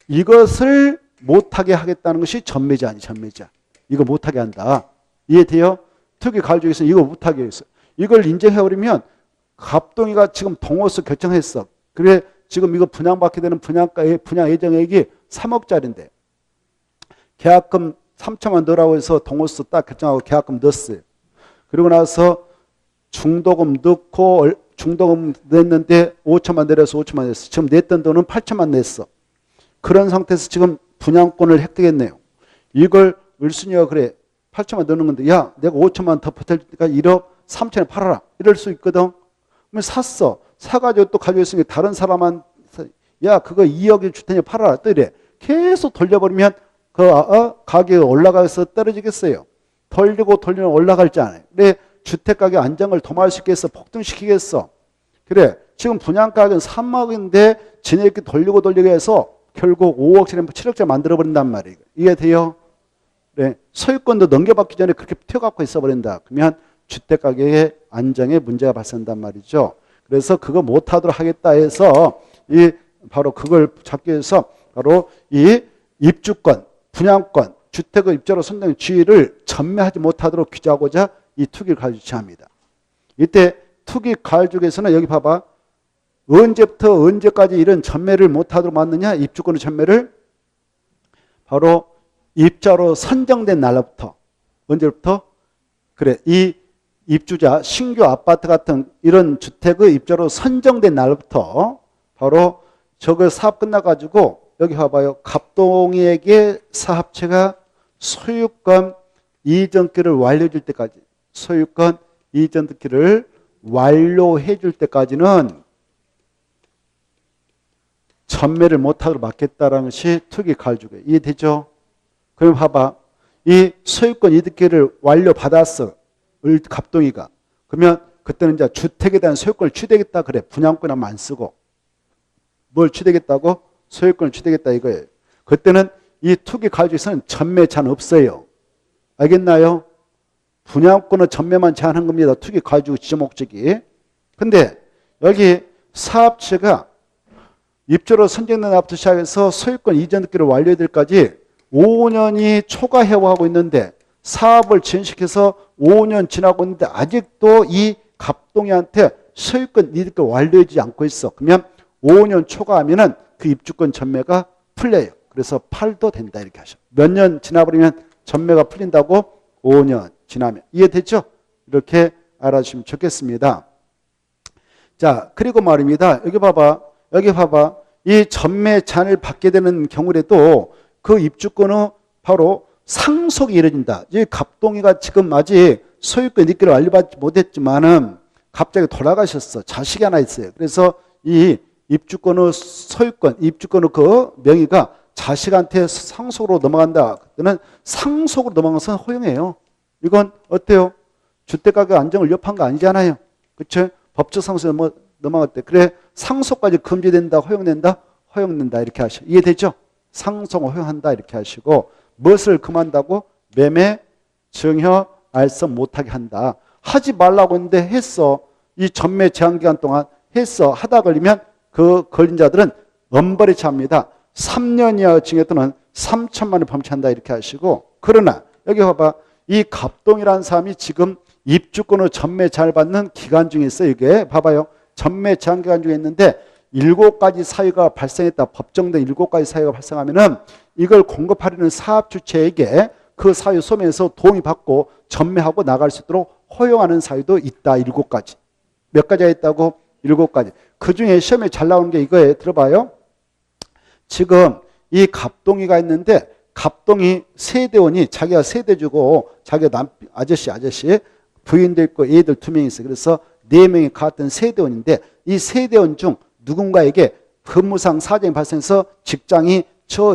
이것을 못하게 하겠다는 것이 전매자 아니 전매자. 이거 못하게 한다. 이해돼요? 투기 과일주에서 이거 못하게 해서 이걸 인정해버리면 갑동이가 지금 동호수 결정했어. 그래 지금 이거 분양받게 되는 분양 예정액이 3억짜리인데 계약금 3천만 넣으라고 해서 동호수 딱 결정하고 계약금 넣었어요. 그리고 나서 중도금 넣고 중도금 냈는데 5천만 내려서 5천만 냈어. 지금 냈던 돈은 8천만 냈어. 그런 상태에서 지금 분양권을 획득했네요. 이걸 을순이가 그래 8천만 넣는 건데 야 내가 5천만 더 보탤 테니까 1억 3천에 팔아라. 이럴 수 있거든. 그러면 샀어. 사가지고 또 가지고 있으니까 다른 사람한테 야 그거 2억에 줄 테니 팔아라. 또 이래. 계속 돌려버리면 그 가격이 올라가서 떨어지겠어요. 돌리면 올라갈지 않아요. 근데 주택가격 안정을 도모할 수 있겠어? 폭등시키겠어? 그래 지금 분양가격은 3억인데 지네 이렇게 돌리고 해서 결국 5억짜리 7억짜리 만들어버린단 말이에요. 이해돼요? 그래 소유권도 넘겨받기 전에 그렇게 튀어갖고 있어버린다. 그러면 주택가격의 안정에 문제가 발생한단 말이죠. 그래서 그거 못하도록 하겠다 해서 바로 그걸 잡기 위해서 바로 이 입주권, 분양권, 주택의 입주로 선정된 지위를 전매하지 못하도록 규제하고자 이 투기를 가지고 취합니다. 이때 투기 가해주에서는 여기 봐봐. 언제부터 언제까지 이런 전매를 못하도록 만드냐? 입주권의 전매를 바로 입자로 선정된 날로부터. 언제부터? 그래, 이 입주자, 신규 아파트 같은 이런 주택의 입자로 선정된 날부터 바로 저거 사업 끝나가지고 여기 봐봐요. 갑동이에게 사업체가 소유권 이전기를 완료해 줄 때까지, 소유권 이전기를 완료해 줄 때까지는 전매를 못하도록 막겠다라는 것이 투기 가해주고. 이해되죠? 그럼 봐봐. 이 소유권 이득기를 완료받았어. 갑동이가. 그러면 그때는 이제 주택에 대한 소유권을 취득하겠다. 그래. 분양권은 안 쓰고. 뭘 취득하겠다고? 소유권을 취득하겠다 이거예요. 그때는 이 투기 가해주에서는 전매 제한 없어요. 알겠나요? 분양권은 전매만 제한한 겁니다. 투기 가해주 지정 목적이. 근데 여기 사업체가 입주로 선정된 날부터 시작해서 소유권 이전 등기를 완료해야 될까지 5년이 초과해오고 있는데 사업을 진행시켜서 5년 지나고 있는데 아직도 이 갑동이한테 소유권 이득을 완료하지 않고 있어. 그러면 5년 초과하면은 그 입주권 전매가 풀려요. 그래서 팔도 된다 이렇게 하셔. 몇 년 지나버리면 전매가 풀린다고? 5년 지나면. 이해됐죠? 이렇게 알아주시면 좋겠습니다. 자, 그리고 말입니다. 여기 봐봐. 이 전매 제한을 받게 되는 경우라도 그 입주권은 바로 상속이 이루어진다. 이 갑동이가 지금 아직 소유권 이득을 완료받지 못했지만은 갑자기 돌아가셨어. 자식이 하나 있어요. 그래서 이 입주권의 소유권, 입주권의 그 명의가 자식한테 상속으로 넘어간다. 그때는 상속으로 넘어간 것은 허용해요. 이건 어때요? 주택가격 안정을 위협한 거 아니잖아요. 그렇죠? 법적 상속에 넘어갈 때. 그래, 상속까지 금지된다, 허용된다? 허용된다. 이렇게 하시고. 이해되죠? 상속을 허용한다. 이렇게 하시고. 무엇을 금한다고? 매매, 증여, 알선 못하게 한다. 하지 말라고 했는데 했어. 이 전매 제한 기간 동안 했어. 하다 걸리면 그 걸린 자들은 엄벌에 처합니다. 3년 이하 징역 또는 3천만 원 범죄한다. 이렇게 하시고. 그러나 여기 봐봐. 이 갑동이라는 사람이 지금 입주권을 전매 제한을 받는 기간 중에 있어요. 이게 봐봐요. 전매 제한 기간 중에 있는데 7가지 사유가 발생했다. 법정된 7가지 사유가 발생하면은 이걸 공급하려는 사업 주체에게 그 사유 소명에서 도움이 받고 전매하고 나갈 수 있도록 허용하는 사유도 있다. 7가지. 몇 가지가 있다고? 7가지. 그 중에 시험에 잘 나오는 게 이거예요. 들어봐요. 지금 이 갑동이가 있는데 갑동이 세대원이 자기가 세대주고 자기가 아저씨 부인도 있고 애들 2명이 있어요. 그래서 4명이 같은 세대원인데 이 세대원 중 누군가에게 근무상 사정이 발생해서 직장이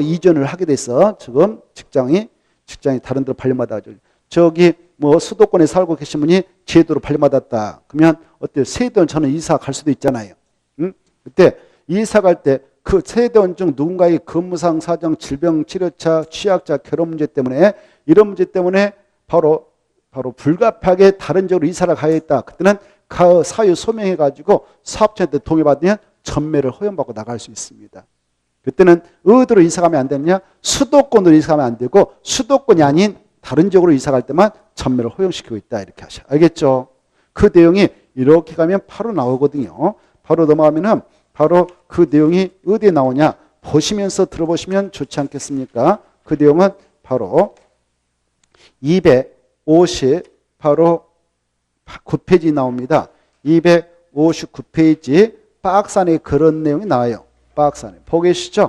이전을 하게 됐어. 지금 직장이 다른 데로 발령받아. 저기 뭐 수도권에 살고 계신 분이 제도로 발령받았다. 그러면 어때요? 세대원 저는 이사 갈 수도 있잖아요. 응? 그때 이사 갈 때 그 세대원 중 누군가의 근무상 사정, 질병, 치료차, 취약자, 결혼 문제 때문에 이런 문제 때문에 바로 불가피하게 다른 지역으로 이사를 가야겠다. 그때는 그 사유 소명해가지고 사업자한테 동의받으면 전매를 허용받고 나갈 수 있습니다. 그때는 어디로 이사가면 안 되느냐? 수도권으로 이사가면 안 되고 수도권이 아닌 다른 지역으로 이사갈 때만 전매를 허용시키고 있다. 이렇게 하셔. 알겠죠? 그 내용이 이렇게 가면 바로 나오거든요. 바로 넘어가면은 바로 그 내용이 어디에 나오냐? 보시면서 들어보시면 좋지 않겠습니까? 그 내용은 바로 250 바로 9페이지 나옵니다. 259페이지 박스 안에 그런 내용이 나와요. 박스 안에. 보고 계시죠?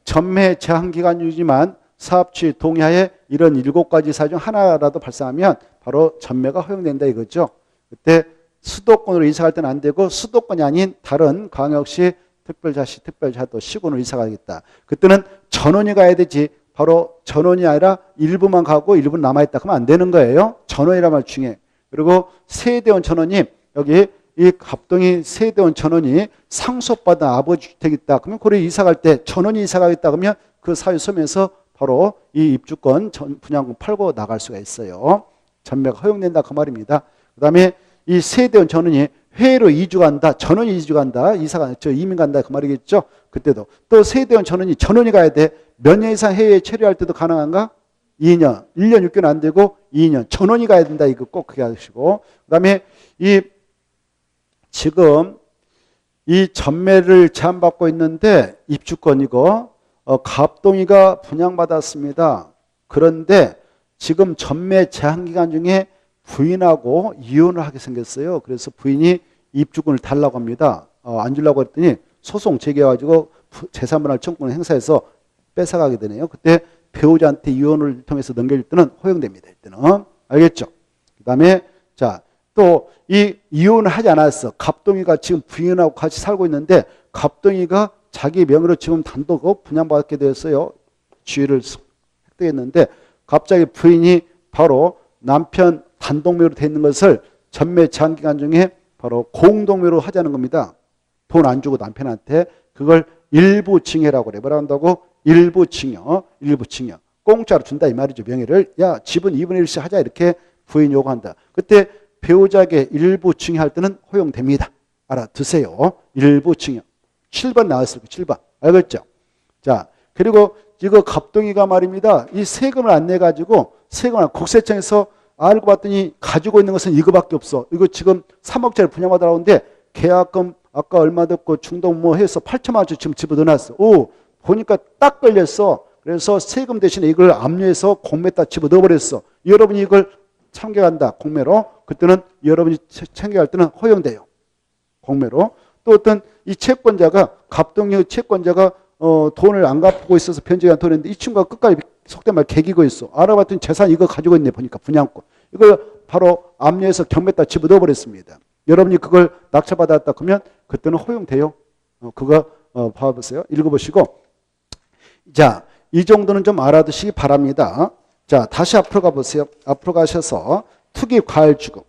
전매 제한 기간 유지만 사업주의 동의하에 이런 7가지 사유 중 하나라도 발생하면 바로 전매가 허용된다 이거죠. 그때 수도권으로 이사갈 때는 안 되고 수도권이 아닌 다른 광역시 특별자도 시군으로 이사 가겠다. 그때는 전원이 가야 되지. 바로 전원이 아니라 일부만 가고 일부는 남아있다. 그러면 안 되는 거예요. 전원이란 말 중에. 그리고 세대원 전원이 여기 이 갑동이 세대원 전원이 상속받은 아버지 주택이 있다. 그러면 그래 이사 갈 때 전원이 이사 가겠다. 그러면 그 사유 소명에서 바로 이 입주권 분양권 팔고 나갈 수가 있어요. 전매가 허용된다. 그 말입니다. 그 다음에 이 세대원 전원이 해외로 이주 간다. 전원이 이주 간다. 이민 간다. 그 말이겠죠. 그때도. 또 세대원 전원이 가야 돼. 몇 년 이상 해외에 체류할 때도 가능한가? 2년. 1년 6개월 안 되고 2년. 전원이 가야 된다. 이거 꼭 그게 하시고. 그 다음에 이 지금 이 전매를 제한받고 있는데 입주권이고 갑동이가 분양받았습니다. 그런데 지금 전매 제한 기간 중에 부인하고 이혼을 하게 생겼어요. 그래서 부인이 입주권을 달라고 합니다. 안 주려고 했더니 소송 제기해가지고 재산분할 청구권을 행사해서 뺏어가게 되네요. 그때 배우자한테 이혼을 통해서 넘겨줄 때는 허용됩니다. 이때는 알겠죠? 그 다음에 자, 또 이 이혼을 하지 않았어. 갑동이가 지금 부인하고 같이 살고 있는데 갑동이가 자기 명의로 지금 단독 분양받게 되었어요. 지위를 획득했는데 갑자기 부인이 바로 남편 단독명의로 돼 있는 것을 전매 제한 기간 중에 바로 공동명의로 하자는 겁니다. 돈 안 주고 남편한테 그걸 일부 증여라고 그래. 뭐라 한다고? 일부 증여. 일부 증여. 공짜로 준다 이 말이죠. 명의를. 야, 집은 2분의 1씩 하자 이렇게 부인이 요구한다. 그때 배우자에게 일부 증여할 때는 허용됩니다. 알아두세요. 일부 증여. 7번 나왔을 거예요. 7번. 알겠죠? 자, 그리고 이거 갑동이가 말입니다. 이 세금을 안 내가지고 세금을 국세청에서 알고 봤더니 가지고 있는 것은 이거밖에 없어. 이거 지금 3억짜리 분양받으라고 하는데 계약금 아까 얼마 듣고 중동 뭐 해서 8천만 원짜리 지금 집어넣어놨어. 오, 보니까 딱 걸렸어. 그래서 세금 대신에 이걸 압류해서 공매에다 집어넣어버렸어. 여러분이 이걸 참겨간다. 공매로. 그때는 여러분이 참겨갈 때는 허용돼요. 공매로. 또 어떤 이 채권자가 갑동의 채권자가 돈을 안 갚고 있어서 변제한 돈인데 이 친구가 끝까지 속된 말 개기고 있어. 알아봤더니 재산 이거 가지고 있네 보니까 분양권. 이걸 바로 압류해서 경매에다 집어넣어버렸습니다. 여러분이 그걸 낙찰받았다 그러면 그때는 허용돼요. 그거 봐보세요. 읽어보시고. 자, 이 정도는 좀 알아두시기 바랍니다. 자, 다시 앞으로 가보세요. 앞으로 가셔서 투기과열주고.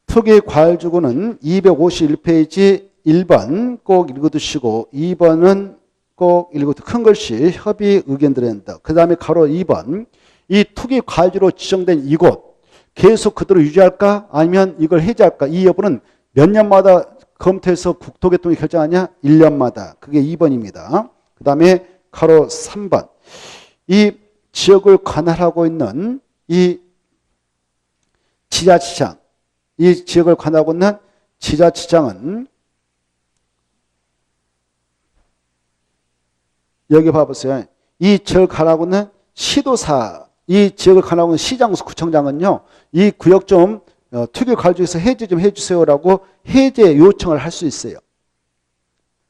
투기과열주고는 251페이지 1번 꼭 읽어두시고 2번은 꼭 읽어두고 큰 글씨 협의 의견 드려야 한다. 그 다음에 가로 2번 이 투기과열주로 지정된 이곳 계속 그대로 유지할까 아니면 이걸 해지할까 이 여부는 몇 년마다 검토해서 국토교통위 결정하냐 1년마다 그게 2번입니다. 그 다음에 가로 3번 이 지역을 관할하고 있는 이 지자체장 이 지역을 관할하고 있는 지자체장은 여기 봐보세요. 이 지역을 관할하고 있는 시도사 이 지역을 관할하고 있는 시장수 구청장은요. 이 구역 좀 투기과열주에서 해제 좀 해주세요라고 해제 요청을 할 수 있어요.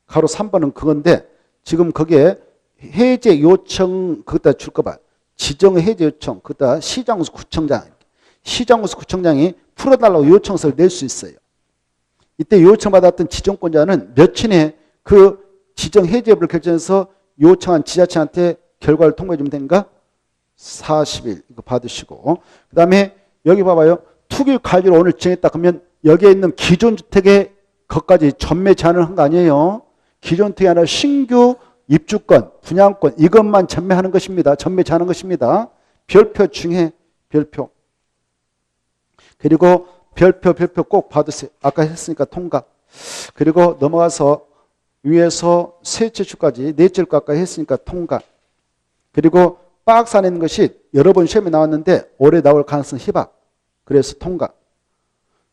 가로 3번은 그건데 지금 거기에 해제 요청 그것다 줄까 봐. 지정 해제 요청 그것다 시장수 구청장이 풀어달라고 요청서를 낼 수 있어요. 이때 요청받았던 지정권자는 며칠 에 그 지정 해제 여부를 결정해서 요청한 지자체한테 결과를 통보해 주면 된가? 40일 이거 받으시고 그 다음에 여기 봐봐요. 투기과열주로 오늘 정했다 그러면 여기에 있는 기존 주택에 것까지 전매 제한을 한 거 아니에요. 기존 주택이 아니라 신규 입주권, 분양권 이것만 전매하는 것입니다. 전매 제한하는 것입니다. 별표 중에 별표. 그리고 별표 꼭 받으세요. 아까 했으니까 통과. 그리고 넘어가서 위에서 셋째 주까지 넷째 주 가까이 했으니까 통과. 그리고 박스 안에 있는 것이 여러 번 시험에 나왔는데 올해 나올 가능성 희박. 그래서 통과.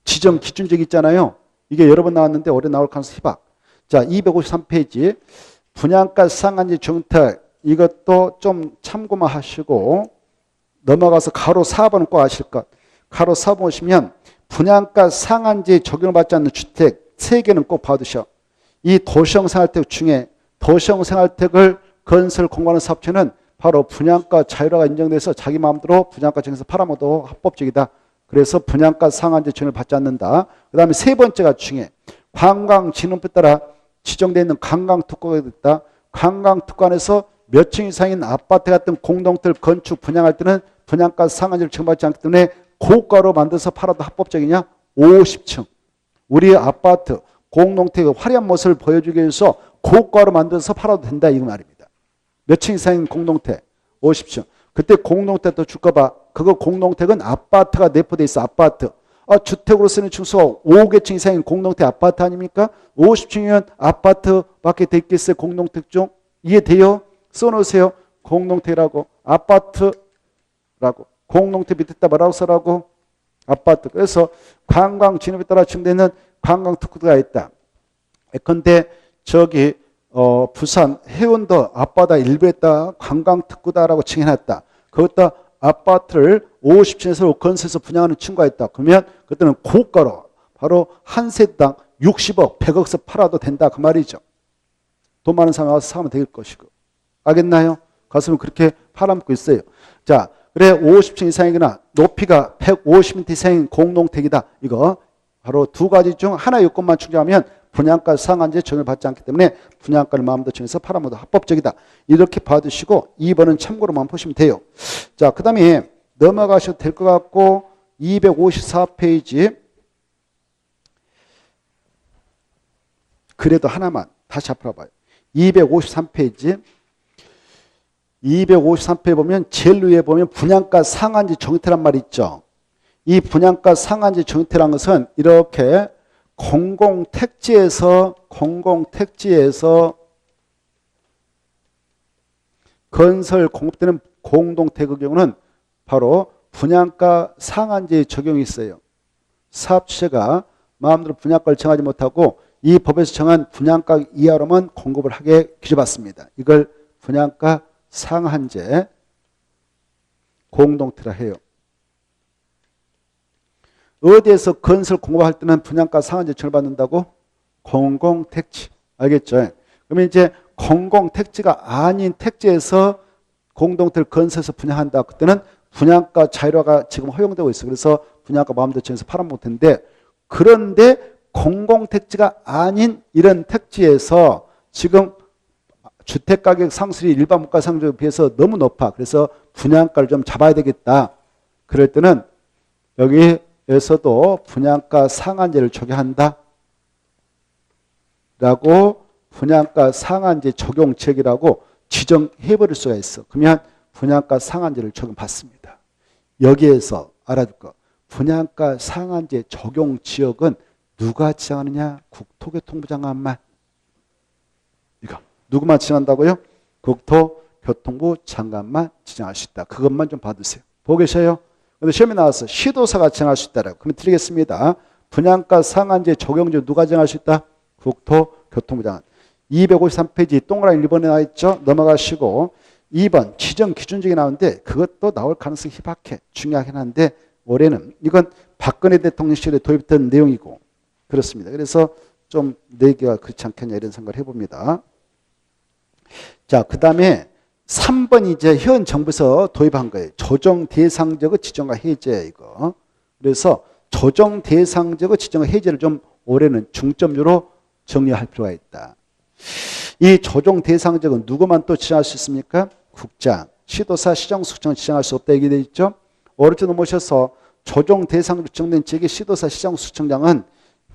지정 기준적 있잖아요. 이게 여러 번 나왔는데 올해 나올 가능성 희박. 자, 253페이지 분양가 상한제 정책 이것도 좀 참고만 하시고 넘어가서 가로 4번은 꼭 아실 것. 가로 4번 보시면 분양가 상한제 적용을 받지 않는 주택 3개는 꼭 봐두셔. 이 도시형 생활택 중에 도시형 생활택을 건설 공간하는 사업체는 바로 분양가 자율화가 인정돼서 자기 마음대로 분양가 정해서 팔아먹어도 합법적이다. 그래서 분양가 상한제 적용을 받지 않는다. 그 다음에 세 번째가 중에 관광진흥법에 따라 지정되어 있는 관광특구가 있다. 관광특구안에서 몇 층 이상인 아파트 같은 공동택을 건축 분양할 때는 분양가 상한제를 적용받지 않기 때문에 고가로 만들어서 팔아도 합법적이냐? 50층. 우리 아파트 공동택의 화려한 모습을 보여주기 위해서 고가로 만들어서 팔아도 된다 이 말입니다. 몇 층 이상인 공동택 50층. 그때 공동택도 줄까 봐. 그거 공동택은 아파트가 내포돼 있어. 아파트. 주택으로 쓰는 층수가 5개층 이상인 공동택 아파트 아닙니까? 50층이면 아파트밖에 돼 있겠어요. 공동택 중. 이해돼요? 써놓으세요. 공동택이라고. 아파트라고. 공동택 밑에다 뭐라고 써라고? 아파트. 그래서 관광진흥법에 따라 지정되는 관광특구가 있다. 예컨대 저기 부산 해운도 앞바다 일부에다 관광특구다라고 칭해놨다. 거기다 아파트를 50층에서 건설해서 분양하는 친구가 있다. 그러면 그때는 고가로 바로 한 세대당 60억, 100억에서 팔아도 된다. 그 말이죠. 돈 많은 사람이 와서 사면 될 것이고. 알겠나요? 가슴은 그렇게 팔아먹고 있어요. 자, 그래 50층 이상이거나 높이가 150m 이상인 공동택이다. 이거 바로 두 가지 중 하나의 요건만 충족하면 분양가 상한제 적용을 받지 않기 때문에 분양가를 마음대로 정해서 팔아먹어도 합법적이다. 이렇게 봐두시고 2번은 참고로만 보시면 돼요. 자, 그 다음에 넘어가셔도 될 것 같고 254페이지 그래도 하나만 다시 앞으로 봐요. 253페이지 253페이지 보면 제일 위에 보면 분양가 상한제 정의태란 말이 있죠. 이 분양가 상한제 정의태란 것은 이렇게 공공택지에서 건설 공급되는 공동택의 경우는 바로 분양가 상한제의 적용이 있어요. 사업주체가 마음대로 분양가를 정하지 못하고 이 법에서 정한 분양가 이하로만 공급을 하게 규정받습니다. 이걸 분양가 상한제 공동택이라 해요. 어디에서 건설 공급할 때는 분양가 상한제 처벌받는다고? 공공택지. 알겠죠? 그러면 이제 공공택지가 아닌 택지에서 공동택을 건설해서 분양한다. 그때는 분양가 자율화가 지금 허용되고 있어요. 그래서 분양가 마음대로 정해서 팔아먹을 텐데, 그런데 공공택지가 아닌 이런 택지에서 지금 주택가격 상승이 일반 물가 상승에 비해서 너무 높아. 그래서 분양가를 좀 잡아야 되겠다. 그럴 때는 여기에서도 분양가 상한제를 적용한다. 라고 분양가 상한제 적용 지역이라고 지정해버릴 수가 있어. 그러면 분양가 상한제를 적용받습니다. 여기에서 알아둘 거. 분양가 상한제 적용 지역은 누가 지정하느냐? 국토교통부 장관만. 이거 누구만 지정한다고요? 국토교통부 장관만 지정할 수 있다. 그것만 좀 받으세요. 보고 계셔요? 근데 시험에 나와서 시도사가 지정할 수 있다라고. 그럼 드리겠습니다. 분양가 상한제 적용 지역 누가 지정할 수 있다? 국토교통부 장관. 253페이지 동그라미 1번에 나와 있죠? 넘어가시고 2번 지정 기준적이 나오는데 그것도 나올 가능성이 희박해. 중요하긴 한데 올해는 이건 박근혜 대통령 시절에 도입된 내용이고 그렇습니다. 그래서 좀 내기가 그렇지 않겠냐 이런 생각을 해봅니다. 자, 그 다음에 3번 이제 현 정부에서 도입한 거예요. 조정 대상적의 지정과 해제 이거. 그래서 조정 대상적의 지정과 해제를 좀 올해는 중점적으로 정리할 필요가 있다. 이 조정 대상적은 누구만 또 지정할 수 있습니까? 국장, 시도사, 시정수청 지정할 수 없다 얘기되어 있죠. 오른쪽 넘어오셔서 조정 대상으로 지정된 지역의 시도사, 시정수청장은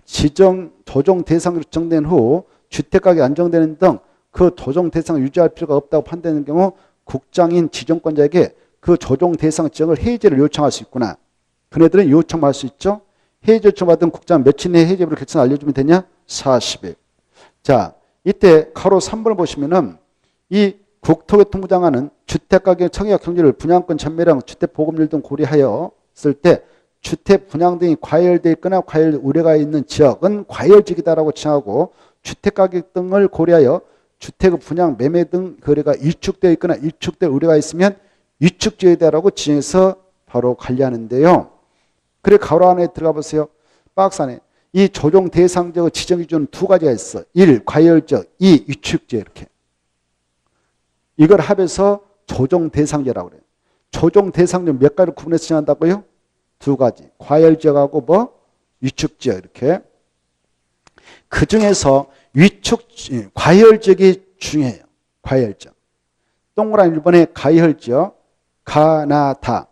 조정 대상으로 지정된 후 주택가격이 안정되는 등 그 조정 대상을 유지할 필요가 없다고 판단되는 경우 국장인 지정권자에게 그 조정 대상 지정을 해제를 요청할 수 있구나. 그네들은 요청할 수 있죠. 해제 요청받은 국장 며칠 내에 해제를 결정 알려주면 되냐? 40일. 자, 이때 가로 3번을 보시면은 이 국토교통부 장관은 주택가격 청약 경제를 분양권 전매량, 주택 보급률 등 고려하였을 때 주택 분양 등이 과열되어 있거나 과열 우려가 있는 지역은 과열지역이다라고 지정하고 주택가격 등을 고려하여 주택 분양 매매 등 거래가 위축되어 있거나 위축될 우려가 있으면 위축지역이다라고 지정해서 바로 관리하는데요. 그래 가로 안에 들어가 보세요. 박스 안에 이 조정 대상적 지정 기준은 두 가지가 있어. 1. 과열지역, 2. 위축지역 이렇게. 이걸 합해서 조정 대상지라고 그래요. 조정 대상지역 몇 가지를 구분해서 지정한다고요? 두 가지. 과열지역하고 위축지역 이렇게. 그 중에서 과열지역이 중요해요. 과열지역. 동그라미 1번에 과열지역, 가나다.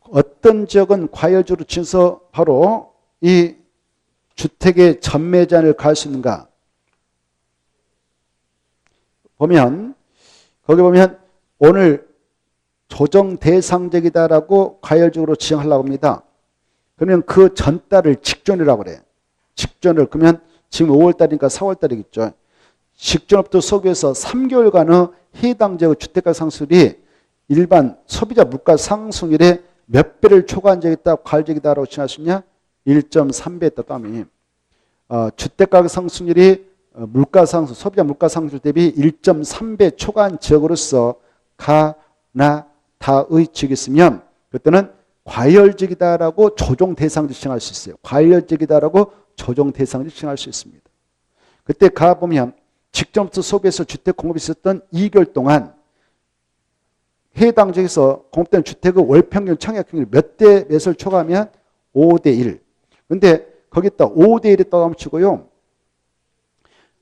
어떤 지역은 과열지역으로 지어서 바로 이 주택의 전매 제한을 가할 수 있는가? 거기 보면 오늘 조정 대상적이다라고 과열적으로 지정하려고 합니다. 그러면 그 전달을 직전이라고 그래요. 직전을 그러면 지금 5월달이니까 4월달이겠죠. 직전부터 소교에서 3개월간의 해당 지역의 주택가 상승률이 일반 소비자 물가 상승률의 몇 배를 초과한 적이 있다, 과열적이다라고 지정할 수 있냐? 1.3배 했다, 땀이. 주택가격 상승률이 물가 상승, 소비자 물가 상승률 대비 1.3배 초과한 지역으로서 가나 다의 지역이 있으면 그때는 과열지역이다라고 조정 대상지 지정할 수 있어요. 과열지역이다라고 조정 대상지 지정할 수 있습니다. 그때 가보면 직전부터 소비에서 주택 공급이 있었던 2개월 동안 해당 지역에서 공급된 주택의 월평균 청약평균이 몇 대 몇을 초과하면 5대 1. 근데 거기다 5대 1에 떠감치고요.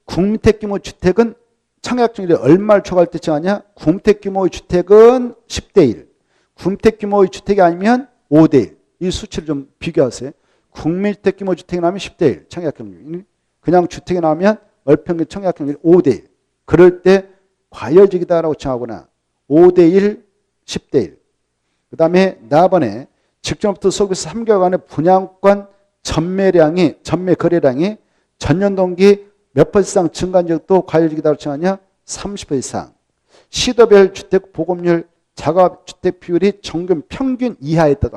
국민택 규모 주택은 청약평균이 얼마를 초과할 때 정하냐? 국민택 규모의 주택은 10대 1. 국민택 규모의 주택이 아니면 5대 1. 이 수치를 좀 비교하세요. 국민택 규모 주택이 나오면 10대 1. 청약평균. 그냥 주택이 나오면 월평균 청약평균이 5대 1. 그럴 때 과열지역이다라고 정하거나 5대 1, 10대 1. 그 다음에 나번에 직전부터 소비에서 3개월간의 분양권 전매 거래량이 전년 동기 몇 % 이상 증가한 적도 과열지역이다라고 정하냐? 30% 이상. 시도별 주택 보급률 자가주택 비율이 정금 평균 이하였다.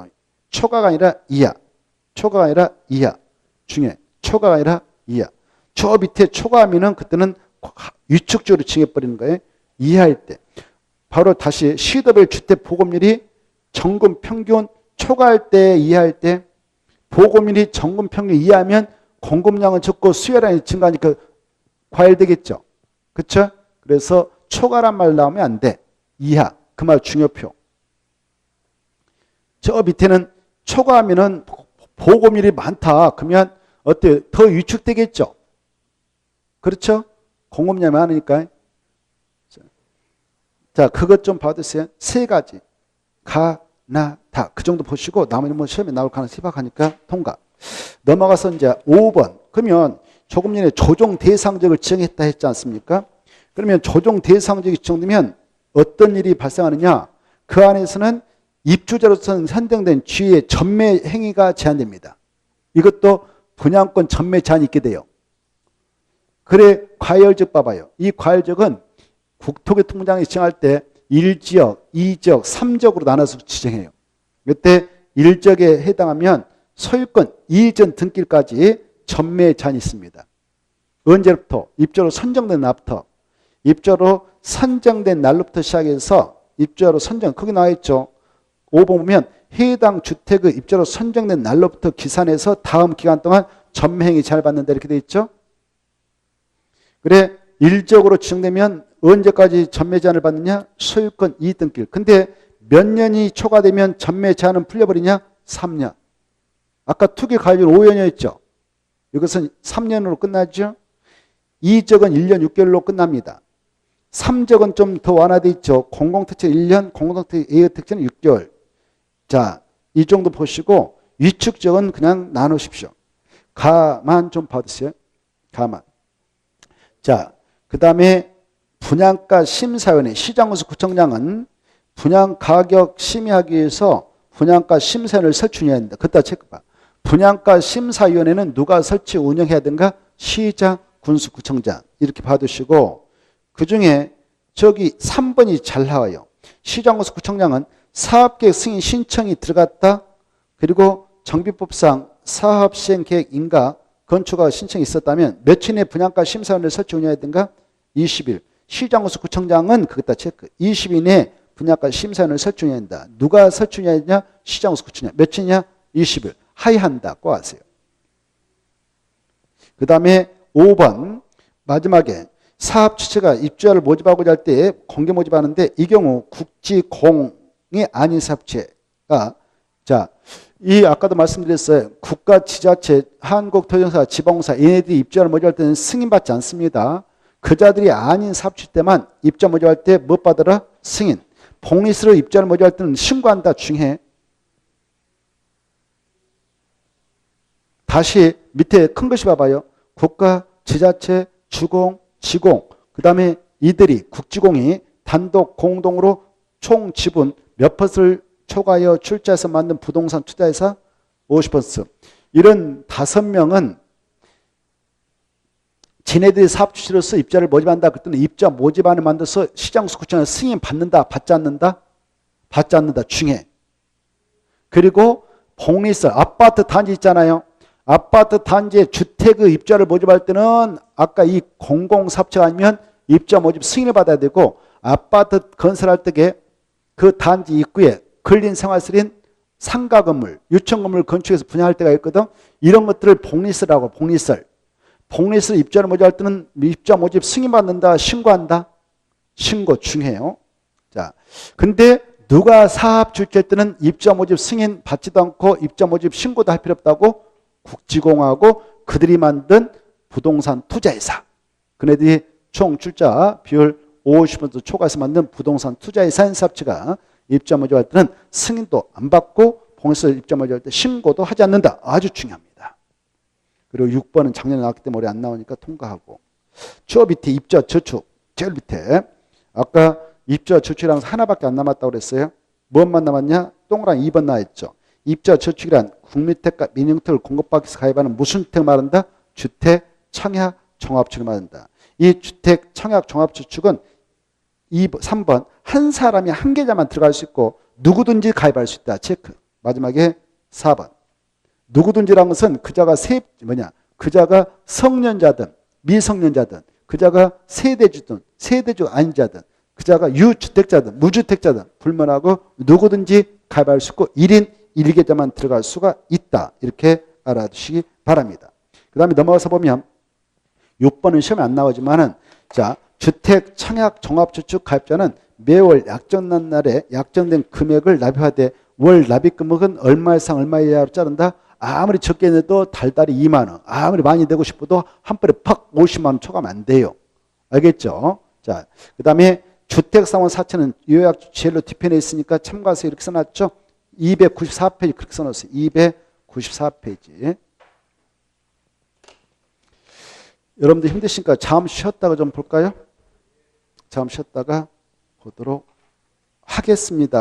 초과가 아니라 이하. 초과가 아니라 이하. 중요해. 초과가 아니라 이하. 저 밑에 초과하면은 그때는 위축적으로 징해버리는 거예요. 이하일 때. 바로 다시 시도별 주택 보급률이 정금 평균 초과할 때, 이하할 때, 보급률이 정금 평균 이하면 공급량은 적고 수요량이 증가하니까 과열되겠죠. 그렇죠? 그래서 초과란 말 나오면 안 돼. 이하. 그 말 중요표. 저 밑에는 초과하면은 보급률이 많다. 그러면 어때요? 더 위축되겠죠. 그렇죠? 공급량이 많으니까. 자, 그것 좀 봐주세요. 세 가지. 가, 나, 다. 그 정도 보시고 나머지 뭐 시험에 나올 가능성이 희박하니까 통과. 넘어가서 이제 5번. 그러면 조금 전에 조정 대상적을 지정했다 했지 않습니까? 그러면 조정 대상적이 지정되면 어떤 일이 발생하느냐? 그 안에서는 입주자로서는 선정된 주의 전매 행위가 제한됩니다. 이것도 분양권 전매 제한이 있게 돼요. 그래 과열지역 봐봐요. 이 과열지역은 국토교통부장이 지정할 때 1지역, 2지역, 3지역으로 나눠서 지정해요. 이때 1지역에 해당하면 소유권 이전 등기일까지 전매 제한이 있습니다. 언제부터? 입주자로 선정된 날부터. 입주자로 선정된 날로부터 시작해서 입주자로 선정, 거기 나와 있죠. 5번 보면 해당 주택의 입주자로 선정된 날로부터 기산해서 다음 기간 동안 전매행위 제한을 받는다 이렇게 되어 있죠. 그래 1지역으로 지정되면 언제까지 전매 제한을 받느냐? 소유권 이등길. 근데 몇 년이 초과되면 전매 제한은 풀려버리냐? 3년. 아까 투기 가율 5년이었죠. 이것은 3년으로 끝나죠. 2지역은 1년 6개월로 끝납니다. 3지역은 좀 더 완화되어 있죠. 공공특채 1년, 공공특채 예외특채는 6개월. 자, 이 정도 보시고 위축지역은 그냥 나누십시오. 가만 좀 봐주세요. 가만. 자, 그 다음에 분양가 심사위원회, 시장군수 구청장은 분양가격 심의하기 위해서 분양가 심사위원회를 설치해야 한다. 그따 체크봐. 분양가 심사위원회는 누가 설치 운영해야 되는가? 시장, 군수, 구청장. 이렇게 봐두시고 그 중에 저기 3번이 잘 나와요. 시장, 군수, 구청장은 사업계획 승인 신청이 들어갔다. 그리고 정비법상 사업시행계획 인가 건축가 신청이 있었다면 며칠 내에 분양가 심사위원회를 설치 운영해야 되는가? 20일. 시장, 군수, 구청장은 그것다 체크. 20일 내에 분양가 심사위원회를 설치 운영해야 된다. 누가 설치 운영해야 되냐? 시장, 군수, 구청장. 며칠이냐? 20일. 하이한다. 꼭 아세요. 그 다음에 5번 마지막에 사업 주체가 입주자를 모집하고자 할 때 공개 모집하는데 이 경우 국지공이 아닌 사업체가 자, 이 아까도 말씀드렸어요. 국가 지자체, 한국토지공사, 지방공사 얘네들이 입주자를 모집할 때는 승인받지 않습니다. 그 자들이 아닌 사업체 때만 입주자 모집할 때 못 받으라? 승인. 복리스로 입주자를 모집할 때는 신고한다. 중요해. 다시 밑에 큰 것이 봐봐요. 국가, 지자체, 주공, 지공, 그 다음에 이들이 국지공이 단독 공동으로 총 지분 몇 퍼센트를 초과하여 출자해서 만든 부동산 투자회사 50%. 이런 5명은 지네들이 사업주체로서 입주자를 모집한다. 그때는 입주자 모집안을 만들어서 시장수구청에 승인 받는다. 받지 않는다? 받지 않는다. 중에. 그리고 복리스 아파트 단지 있잖아요. 아파트 단지에 주택의 입자를 모집할 때는 아까 이 공공사업체가 아니면 입자 모집 승인을 받아야 되고, 아파트 건설할 때에 그 단지 입구에 근린생활시설인 상가 건물, 유청 건물 건축해서 분양할 때가 있거든. 이런 것들을 복리설이라고. 복리설 입자를 모집할 때는 입자 모집 승인받는다, 신고한다. 신고 중요해요. 자, 근데 누가 사업 주체할 때는 입자 모집 승인 받지도 않고 입자 모집 신고도 할 필요 없다고? 국지공하고 그들이 만든 부동산 투자회사. 그네들이 총 출자 비율 50% 초과해서 만든 부동산 투자회사인 사업체가 입자 모집할 때는 승인도 안 받고 봉에서 입자 모집할 때 신고도 하지 않는다. 아주 중요합니다. 그리고 6번은 작년에 나왔기 때문에 올해 안 나오니까 통과하고. 저 밑에 입자 저축 제일 밑에 아까 입자 저축이랑 하나밖에 안 남았다고 그랬어요. 무엇만 남았냐? 동그라미 2번 나와있죠. 입자 저축이란 국민주택과 민영주택을 공급받기 위해서 가입하는 무슨 주택 말한다? 주택 청약 종합주택을 말한다. 이 주택 청약 종합주택은 3번 한 사람이 한 계좌만 들어갈 수 있고 누구든지 가입할 수 있다. 체크. 마지막에 4번. 누구든지라는 것은 그자가 그자가 성년자든 미성년자든 그자가 세대주든 세대주 아닌 자든 그자가 유주택자든 무주택자든 불문하고 누구든지 가입할 수 있고 1인 1계좌만 들어갈 수가 있다. 이렇게 알아두시기 바랍니다. 그 다음에 넘어가서 보면 6번은 시험에 안 나오지만은 자, 주택 청약 종합저축 가입자는 매월 약정난 날에 약정된 금액을 납입하되 월 납입 금액은 얼마 이상 얼마 이하로 자른다. 아무리 적게 내도 달달이 2만 원. 아무리 많이 내고 싶어도 한 번에 팍 50만 원 초과하면 안 돼요. 알겠죠? 자, 그 다음에 주택사원 사채는 요약 제일로 뒤편에 있으니까 참고하세요. 이렇게 써놨죠? 294페이지 그렇게 써놨어요. 294페이지. 여러분들 힘드시니까 잠시 쉬었다가 좀 볼까요? 잠시 쉬었다가 보도록 하겠습니다.